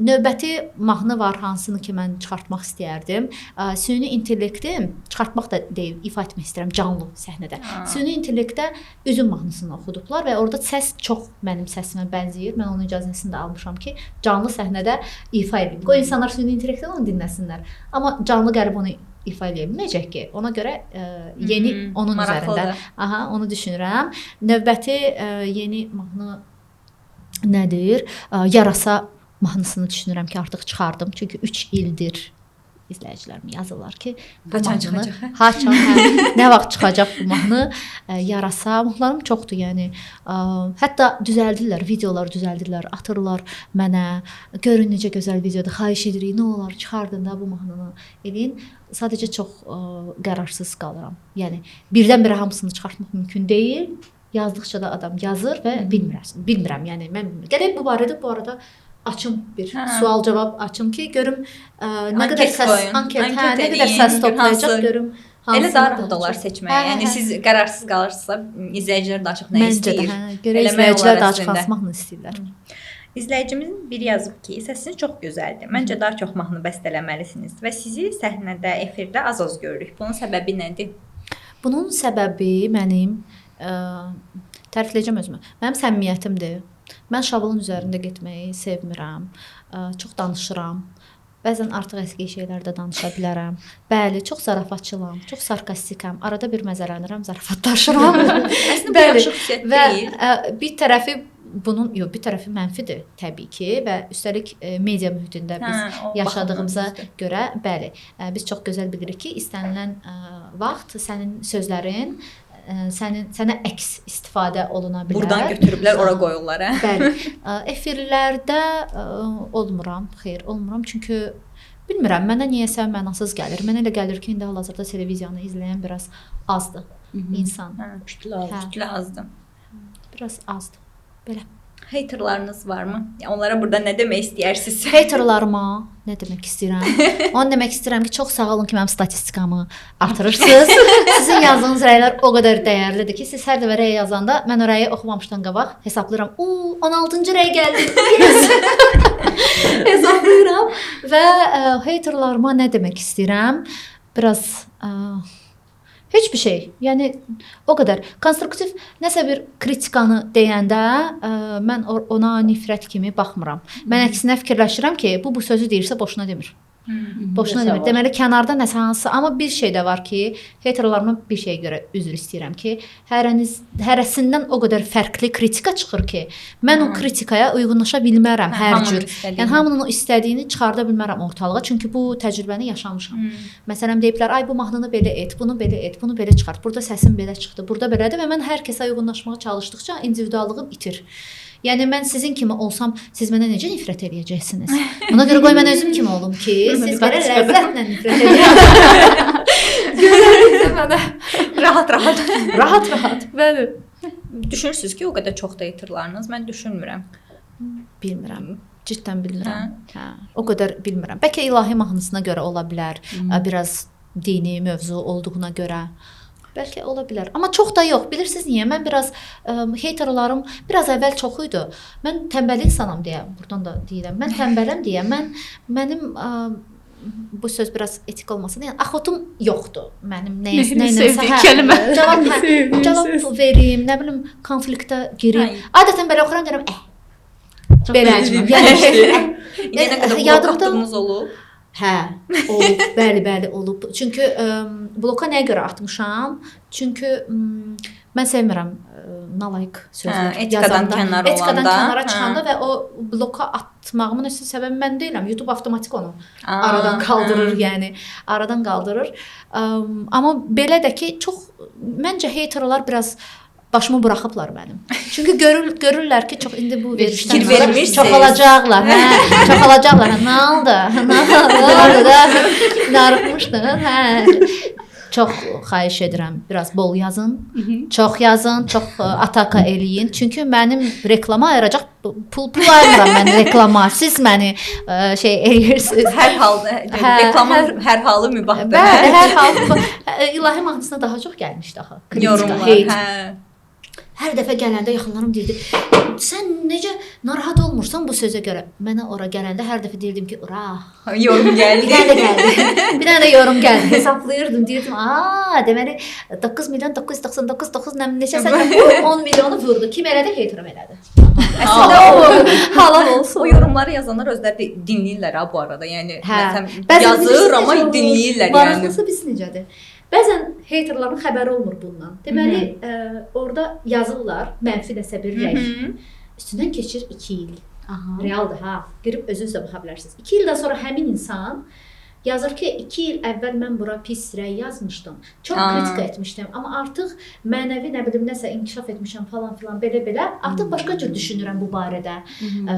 Növbəti mahnı var, hansını ki mən çıxartmaq istəyərdim. Süni intellekti çıxartmaq da deyil, ifa etmək istəyirəm canlı səhnədə. Süni intellektdə Üzüm mahnısını oxudublar və orada səs çox mənim səsimə bənzəyir. Mən onun icazəsini də almışam ki, canlı səhnədə ifa edeyim. Qoy insanlar süni intellektdən onu dinləsinlər. Amma canlı gəlib onu ifa edə bilməyəcək ki. Ona görə yeni onun üzərində onu düşünürəm. Növbəti yeni mahnı nədir? Yarasa mahnısını düşünürəm ki, artıq çıxardım. Çünki 3 ildir izləyicilərim yazırlar ki, haçan çıxacaq? Haçan, nə vaxt çıxacaq bu mahnı? Yarasa mahnılarım çoxdur, yəni. Hətta düzəldirlər, videolar düzəldirlər, atırlar mənə. Görün necə gözəl videodur. Xahiş edirik, nə olar çıxardın da bu mahnını eləyin. Sadəcə çox qərarsız qalıram. Yəni birdən-birə hamısını çıxartmaq mümkün deyil. Yazdıqca da adam yazır və bilmirəm. Yəni mən gərək bu barədə açım bir sual-cavab açım ki, görüm nə qədər səs anket, nə qədər səs toplayacaq görüm. Elə daha rahat olar seçməyə. Yəni siz qərarsız qalırsınızsa, izləyicilər də açıq nə istəyir. Görə izləyicilər də açıq hansı mahnı istəyirlər. İzləyicimizin biri yazıb ki, səsiniz çox gözəldir. Məncə daha çox mahnı bəstələməlisiniz və sizi səhnədə, efirdə az-az görürük. Bunun səbəbi nədir? Bunun səbəbi mənim tərifləyəcəm özümü. Mənim səmimiyyətimdir. Mən şablon üzərində getməyi sevmirəm. Çox danışıram. Bəzən artıq əski şeylərdə danışa bilərəm. Bəli, çox zarafatçılam, çox sarkastikam. Arada bir məzələnirəm, zarafatlaşıram. Əslində bu yaxşı xüsusiyyət deyil. Və bir tərəfi mənfidir təbii ki və üstəlik media mühitində biz yaşadığımıza görə, bəli, biz çox gözəl bilirik ki, istənilən vaxt sənin sözlərin sənə əks istifadə oluna bilər. Buradan götürüblər, ora qoyurlar, hə? Bəli. Efirlərdə olmuram, xeyr, olmuram. Çünki bilmirəm, mənə niyəsə mənasız gəlir. Mənə elə gəlir ki, indi hal-hazırda televiziyanı izləyən biraz azdır insan. Kütlə azdır. Biraz azdır. Belə. Haterlarınız varmı? Onlara burada nə demək istəyirsiniz? Haterlarıma nə demək istəyirəm? Onu demək istəyirəm ki, çox sağ olun ki, mənim statistikamı artırırsınız. Sizin yazdığınız rəylər o qədər dəyərlidir ki, siz hər dəfə rəy yazanda mən o rəyi oxumamışdan qabaq hesablayıram. 16-cı rəy gəldi. Hesablayıram və haterlarıma nə demək istəyirəm? Biraz heç bir şey. Yəni o qədər konstruktiv nəsə bir kritikanı deyəndə mən ona nifrət kimi baxmıram. Mən əksinə fikirləşirəm ki, bu sözü deyirsə boşuna demir. Boşuna demir. Deməli kənarda nəsə hansı, amma bir şey də var ki, haterlarıma bir şeyə görə üzr istəyirəm ki, hərəsindən o qədər fərqli kritika çıxır ki, mən o kritikaya uyğunlaşa bilmərəm hər cür. Yəni hamının o istədiyini çıxarda bilmərəm ortalığa, çünki bu təcrübəni yaşamışam. Məsələn deyiblər, ay bu mahnını belə et, bunu belə et, bunu belə çıxart. Burada səsim belə çıxdı, burada belədir və mən hər kəsə uyğunlaşmağa çalışdıqca individuallığım itir. Yəni mən sizin kimi olsam, siz mənə necə nifrət edəcəksiniz? Ona görə qoy mən özüm kimi olum ki, siz belə ləzzətlə nifrət edəcəksiniz. Gözəl mənə. Rahat-rahat. Rahat-rahat. Bəli. Düşünürsünüz ki, o qədər çox da haterlarınız? Mən düşünmürəm. Bilmirəm. Ciddən bilmirəm. Hə, o qədər bilmirəm. Bəlkə ilahi mahnısına görə ola bilər. Biraz dini mövzu olduğuna görə. Bəlkə ola bilər. Amma çox da yox. Bilirsiniz niyə? Mən biraz heyterlarım biraz əvvəl çox idi. Mən tənbəl insanam deyə burdan da deyirəm. Mən tənbələm deyə mənim bu söz biraz etik olmasa da, yəni axotum yoxdur. Mənim nəyinəsə cavab verim, nə bilim konfliktə girim. Adətən belə oxuram deyirəm, beləcəm. Yəni yadımdığınız olub? Hə, olub, bəli olub. Çünki bloka nəyə görə atmışam? Çünki mən sevmirəm nalayiq sözlər etikadan kənara çıxanda və o bloka atmağımın əsas səbəbi mən deyiləm. YouTube avtomatik onu aradan qaldırır, yəni aradan qaldırır. Amma belə də ki, çox məncə heyterlar biraz başımı buraxıblar mənim. Çünki görürlər ki, çox indi bu verişdən sonra çoxalacaqlar. Hə, çoxalacaqlar. Nə oldu? Darıxmışdın. Hə. Çox xahiş edirəm, biraz bol yazın, çox yazın, çox ataka eləyin. Çünki mənim reklama ayıracaq pul ayırmıram mən reklama. Siz məni eləyirsiniz. Hər halda reklamın hər halı mübahdır. Bəli, hər hal. İlahi mahnısına daha çox gəlmişdi axı. Yorumlar. Hər dəfə gələndə yaxınlarım deyirdi, sən necə narahat olmursan bu sözə görə? Mənə ora gələndə hər dəfə deyirdim ki, yorum gəldi. Bir dənə də yorum gəldi. Hesablayırdım, deyirdim, deməli 9.999.9 neçə sən 10 milyonu vurdu. Kim elədi? Heyterim elədi. Əslində o halal olsun. O yorumları yazanlar özləri dinləyirlər ha bu arada. Yəni məsələn yazır, amma dinləyirlər yəni. Maraqlısı biz necədir? Bəzən heyterların xəbəri olmur bundan. Deməli, orada yazırlar mənfi nəsə bir rəy. Üstündən keçir 2 il. Realdır ha. Girib özünüz də baxa bilərsiniz. 2 ildən sonra həmin insan yazır ki, 2 il əvvəl mən bura pis rəy yazmışdım. Çox kritika etmişdim. Amma artıq mənəvi nə bilim nəsə inkişaf etmişəm falan filan belə. Artıq başqa cür düşünürəm bu barədə.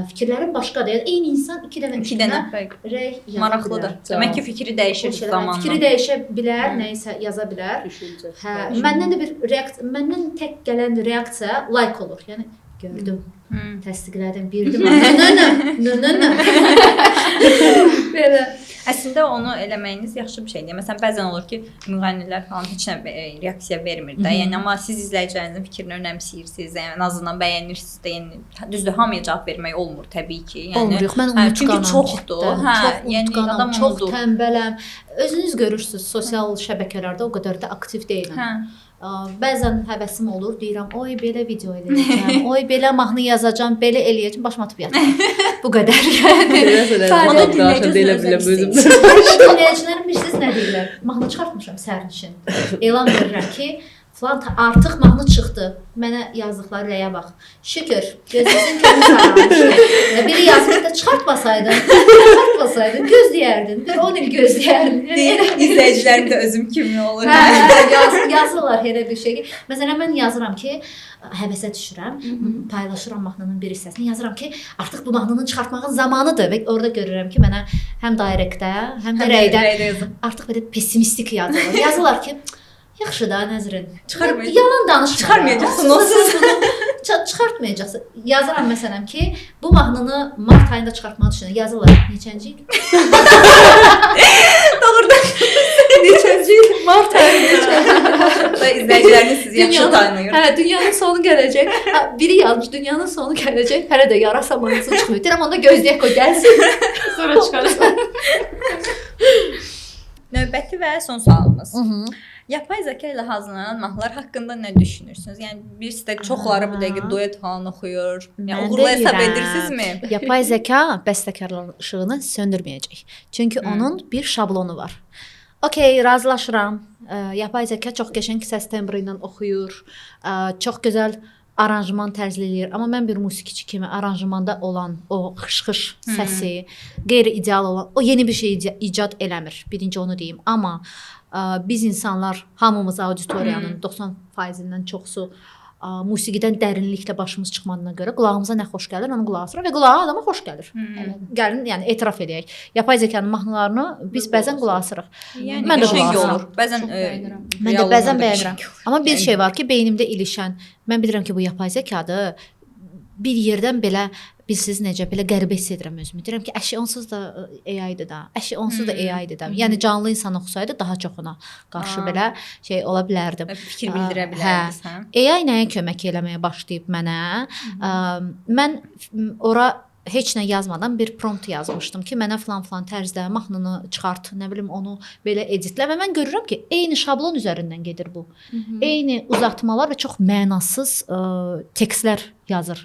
Fikirlərim başqadır. Yəni eyni insan 2 dənə rəy yazır. Maraqlıdır. Demək ki, fikri dəyişir zamanla. Fikri dəyişə bilər, nəyisə yaza bilər. Hə, məndən də bir reaksiya, məndən tək gələn reaksiya like olur. Yəni gördüm, təsdiqlədim, bildim. Belə. Əslində onu eləməyiniz yaxşı bir şeydir. Məsələn, bəzən olur ki, müğənnilər falan heç nə reaksiya vermir də. Yəni amma siz izləyicilərinizin fikrini önəmsəyirsiniz, yəni ən azından bəyənirsiniz də. Yəni düzdür, hamıya cavab vermək olmur təbii ki. Yəni olmur, yox, mən unutqanam. Çünki çoxdur. Yəni adam çox tənbələm. Özünüz görürsüz, sosial şəbəkələrdə o qədər də aktiv deyiləm. Bəzən həvəsim olur, deyirəm, oy belə video eləyəcəm, oy belə mahnı yazacağam, belə eləyəcəm, başıma atıb yatıram. Bu qədər. Onu dinləyicilərim Dinləyicilərim bilirsiniz nə deyirlər? Mahnı çıxartmışam sərnişin. Elan verirəm ki, falan artıq mahnı çıxdı. Mənə yazdıqları rəyə bax. Şükür, gözünüzün könlü saralmışdı. Biri yazmış da çıxartmasaydın, gözləyərdin. Bir 10 il gözləyərdin. İzləyicilərim də özüm kimi olur. Yazırlar elə bir şey ki. Məsələn, mən yazıram ki, həvəsə düşürəm, paylaşıram mahnının bir hissəsini. Yazıram ki, artıq bu mahnının çıxartmağın zamanıdır. Və orada görürəm ki, mənə həm direktdə, həm də rəydə artıq belə pessimistik yazırlar. Yazırlar ki, yaxşı da Nəzrin. Yalan danışma. Çıxarmayacaqsın onsuz. Çıxartmayacaqsın. Yazıram məsələn ki, bu mahnını mart ayında çıxartmağı düşünürəm. Yazırlar. Neçənci il? Doğrudan. Neçənci il? Mart ayında. İzləyiciləriniz sizi yaxşı tanıyır. Hə, dünyanın sonu gələcək. Biri yazmış, dünyanın sonu gələcək. Hələ də yarasa mahnısı çıxmıyor. Deyirəm, onda gözləyək o gəlsin. Sonra çıxarsan. Növbəti və son sualımız. Yapay zəka ilə hazırlanan mahnılar haqqında nə düşünürsünüz? Yəni birisi də çoxları bu dəqiqə duet falan oxuyur. Yəni uğurlu hesab edirsinizmi? Yapay zəka bəstəkarlığını söndürməyəcək. Çünki onun bir şablonu var. Okey, razılaşıram. Yapay zəka çox qəşəng səs tembri ilə oxuyur. Çox gözəl aranjman tərzləyir. Amma mən bir musiqiçi kimi aranjmanda olan o xış-xış səsi, qeyri-ideal olan, o yeni bir şey icad eləmir. Birinci onu deyim. Amma biz insanlar, hamımız auditoriyanın 90%-dən çoxsu musiqidən dərinliklə başımız çıxmadığına görə qulağımıza nə xoş gəlir, onu qulaq asırıq və qulağa adama xoş gəlir. Gəlin, yəni etiraf edək. Yapay zəkanın mahnılarını biz bəzən qulaq asırıq. Yəni mən də qulaq asıram. Bəzən mən də bəzən bəyənirəm. Amma bir şey var ki, beynimdə ilişən. Mən bilirəm ki, bu yapay zəkadır. Bir yerdən belə bilsiz necə belə qəribə hiss edirəm özümü. Deyirəm ki, əşi onsuz da AI-dır da. Əşi onsuz da AI-dır da. Yəni canlı insan oxusaydı daha çox ona qarşı belə şey ola bilərdim. Fikir bildirə bilərdisən. AI nəyə kömək eləməyə başlayıb mənə? Mən ora heç nə yazmadan bir prompt yazmışdım ki, mənə falan tərzdə mahnını çıxart, nə bilim onu belə editlə və mən görürəm ki, eyni şablon üzərindən gedir bu. Eyni uzatmalar və çox mənasız tekstlər yazır.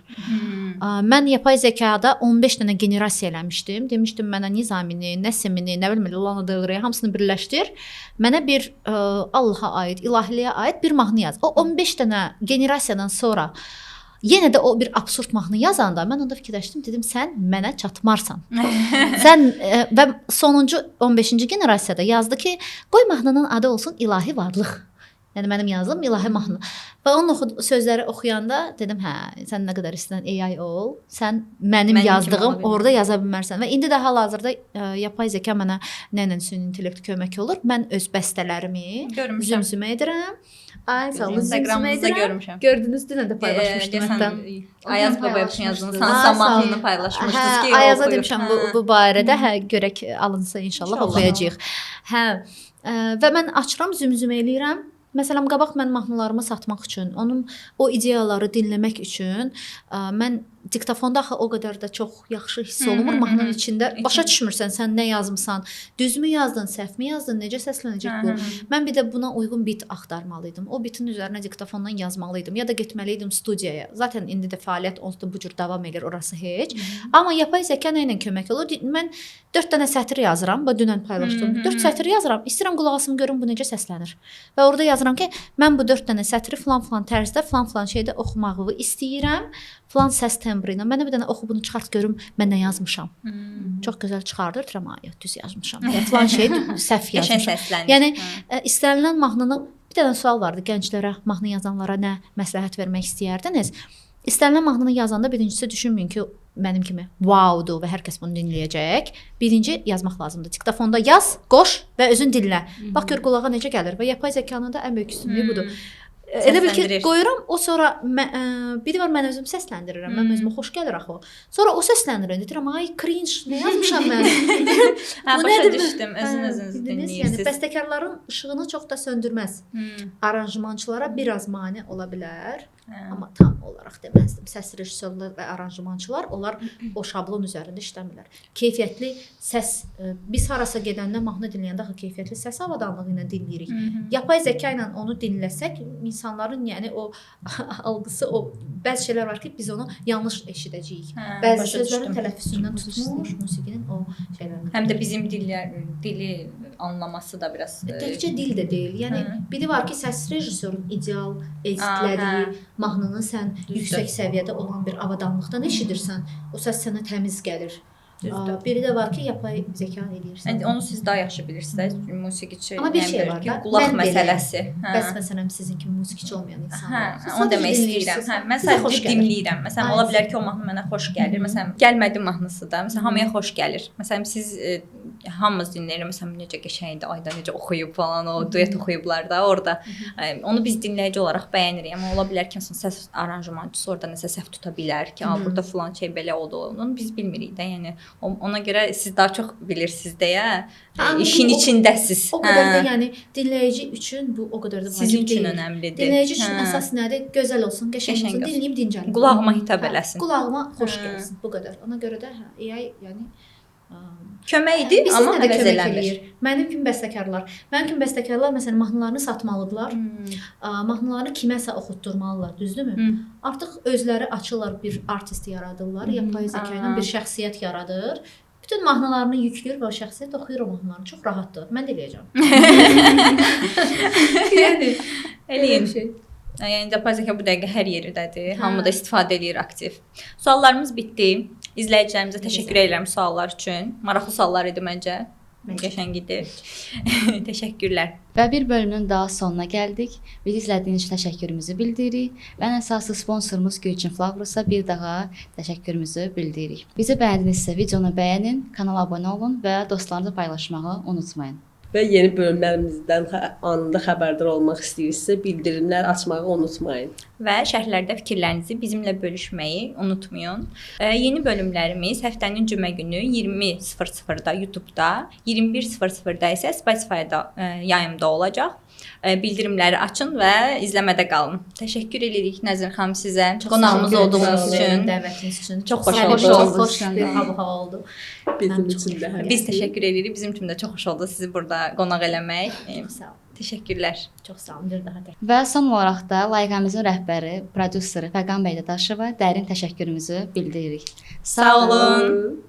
Mən yapay zəkada 15 dənə generasiya eləmişdim. Demişdim mənə Nizamini, Nəsimini, nə bilim Lana Del Rey hamısını birləşdir. Mənə bir Allaha aid, ilahiliyə aid bir mahnı yaz. O 15 dənə generasiyadan sonra yenə də o bir absurd mahnı yazanda mən onda fikirləşdim, dedim sən mənə çatmarsan. Sən və sonuncu 15-ci generasiyada yazdı ki, qoy mahnının adı olsun İlahi Varlıq. Yəni mənim yazdığım ilahi mahnı. Və onun sözləri oxuyanda dedim, hə, sən nə qədər istəyən AI ol, sən mənim yazdığım orada yaza bilmərsən. Və indi də hal-hazırda yapay zəka mənə nə süni intellekt kömək olur. Mən öz bəstələrimi zümzümə edirəm. Ay, sağ olun. Instagramımızda görmüşəm. Gördünüz, dünən də paylaşmışdım hətta. Ayaz babaya bir şey yazdınız. Sansa mahnını paylaşmışdınız ki, Ayaza demişəm bu barədə, hə, görək alınsa inşallah oxuyacağıq. Hə. Və mən açıram, zümzümə eləyirəm. Məsələn, qabaq mən mahnılarımı satmaq üçün, onun o ideyaları dinləmək üçün mən diktafonda axı o qədər də çox yaxşı hiss olunmur mahnının içində. Başa düşmürsən sən nə yazmısan, düzmü yazdın, səhvmi yazdın, necə səslənəcək bu? Mən bir də buna uyğun bit axtarmalıydım. O bitin üzərinə diktafondan yazmalıydım ya da getməliydim studiyaya. Zaten indi də fəaliyyət onsuz da bu cür davam edir, orası heç. Amma yapay zəka nə ilə kömək olur? Mən 4 dənə sətr yazıram, bu dünən paylaşdım. 4 sətr yazıram, istəyirəm qulaq asım görüm bu necə səslənir. Və orada yazıram ki, mən bu 4 dənə sətri falan tərzdə, falan şeydə oxumağı istəyirəm. Falan səs tembri ilə. Mənə bir dənə oxu bunu çıxart görüm mən nə yazmışam. Çox gözəl çıxardır. Deyirəm, ay, düz yazmışam. Ya falan şey səhv yazmışam. Yəni istənilən mahnını bir dənə sual vardı gənclərə, mahnı yazanlara nə məsləhət vermək istəyərdiniz? İstənilən mahnını yazanda birincisi düşünməyin ki, mənim kimi wow-dur və hər kəs bunu dinləyəcək. Birinci yazmaq lazımdır. Diktafonda yaz, qoş və özün dinlə. Bax gör qulağa necə gəlir və yapay zəkanın da ən böyük üstünlüyü budur. Elə bil ki, qoyuram, o sonra biri var, mən özüm səsləndirirəm, mən özümə xoş gəlir axı o. Sonra o səslənir, deyirəm, ay, cringe, nə yazmışam mən? Başa düşdüm, özünüzü dinləyirsiniz. Yəni, bəstəkarların işığını çox da söndürməz. Aranjmançılara biraz mane ola bilər, amma tam olaraq deməzdim. Səs rejissorlar və aranjmançılar, onlar o şablon üzərində işləmirlər. Keyfiyyətli səs, biz harasa gedəndə mahnı dinləyəndə axı keyfiyyətli səs avadanlığı ilə dinləyirik. Yapay zəka ilə onu dinləsək, insanların yəni o algısı, o bəzi şeylər var ki, biz onu yanlış eşidəcəyik. Bəzi sözlərin tələffüzündən tutmuş, musiqinin o şeylərindən. Həm də bizim dili anlaması da biraz... Təkcə dil də deyil. Yəni, biri var ki, səs rejissorun ideal editlədiyi mahnını sən yüksək səviyyədə olan bir avadanlıqdan eşidirsən, o səs sənə təmiz gəlir. Biri də var ki, yapay zəka edirsən. Onu siz daha yaxşı bilirsiniz, musiqiçi. Amma bir şey var da, qulaq məsələsi. Bəs məsələn, sizin kimi musiqiçi olmayan insanlar. Onu demək istəyirəm. Mən sadəcə dinləyirəm. Məsələn, ola bilər ki, o mahnı mənə xoş gəlir. Məsələn, gəlmədi mahnısı da, məsələn, hamıya xoş gəlir. Məsələn, siz hamımız dinləyirik, məsələn, necə qəşəngdir, ayda necə oxuyub falan, o duet oxuyublar da orada. Onu biz dinləyici olaraq bəyənirik. Amma ola bilər ki, səs aranjmançısı orada nəsə səhv tuta bilər ki, burada falan şey belə oldu. Onu biz bilmirik də, yəni ona görə siz daha çox bilirsiniz deyə işin içindəsiz. O qədər də yəni dinləyici üçün bu o qədər də vacib deyil. Sizin üçün önəmlidir. Dinləyici üçün əsas nədir? Gözəl olsun, qəşəng olsun, dinləyim dincəlim. Qulağıma hitap eləsin. Qulağıma xoş gəlsin, bu qədər. Ona görə də AI yəni köməkdir, amma əvəz eləmir. Mənim kimi bəstəkarlar məsələn mahnılarını satmalıdırlar. Mahnılarını kiməsə oxutdurmalılar, düzdürmü? Artıq özləri açırlar, bir artist yaradırlar, yapay zəka ilə bir şəxsiyyət yaradır. Bütün mahnılarını yükləyir və o şəxsiyyət oxuyur o mahnılarını. Çox rahatdır. Mən də eləyəcəm. Yəni eləyin. Yəni yapay zəka bu dəqiqə hər yerdədir. Hamı da istifadə edir aktiv. Suallarımız bitdi. İzləyicilərimizə təşəkkür edirəm suallar üçün. Maraqlı suallar idi məncə. Qəşəng idi. Təşəkkürlər. Və bir bölümün daha sonuna gəldik. Bizi izlədiyiniz üçün təşəkkürümüzü bildiririk. Və ən əsası sponsorumuz Gülçin Flowersa bir daha təşəkkürümüzü bildiririk. Bizi bəyəndinizsə videonu bəyənin, kanala abunə olun və dostlarınızla paylaşmağı unutmayın. və yeni bölümlərimizdən anında xəbərdar olmaq istəyirsinizsə, bildirimlər açmağı unutmayın. Və şərhlərdə fikirlərinizi bizimlə bölüşməyi unutmayın. Yeni bölümlərimiz həftənin cümə günü 20:00-da YouTube-da, 21:00-da isə Spotify-da yayımda olacaq. Bildirimləri açın və izləmədə qalın. Təşəkkür edirik Nəzrin xanım sizə. Qonağımız olduğunuz üçün, dəvətiniz üçün. Çox xoş oldu. Çox xoş bir hava oldu. Bizim üçün də. biz təşəkkür edirik. Bizim üçün də çox xoş oldu sizi burada qonaq eləmək. Sağ olun. Təşəkkürlər. Çox sağ olun. Bir daha təkrar. Və son olaraq da layihəmizin rəhbəri, prodüseri Fəqan bəy Dadaşova dərin təşəkkürümüzü bildiririk. Sağ olun.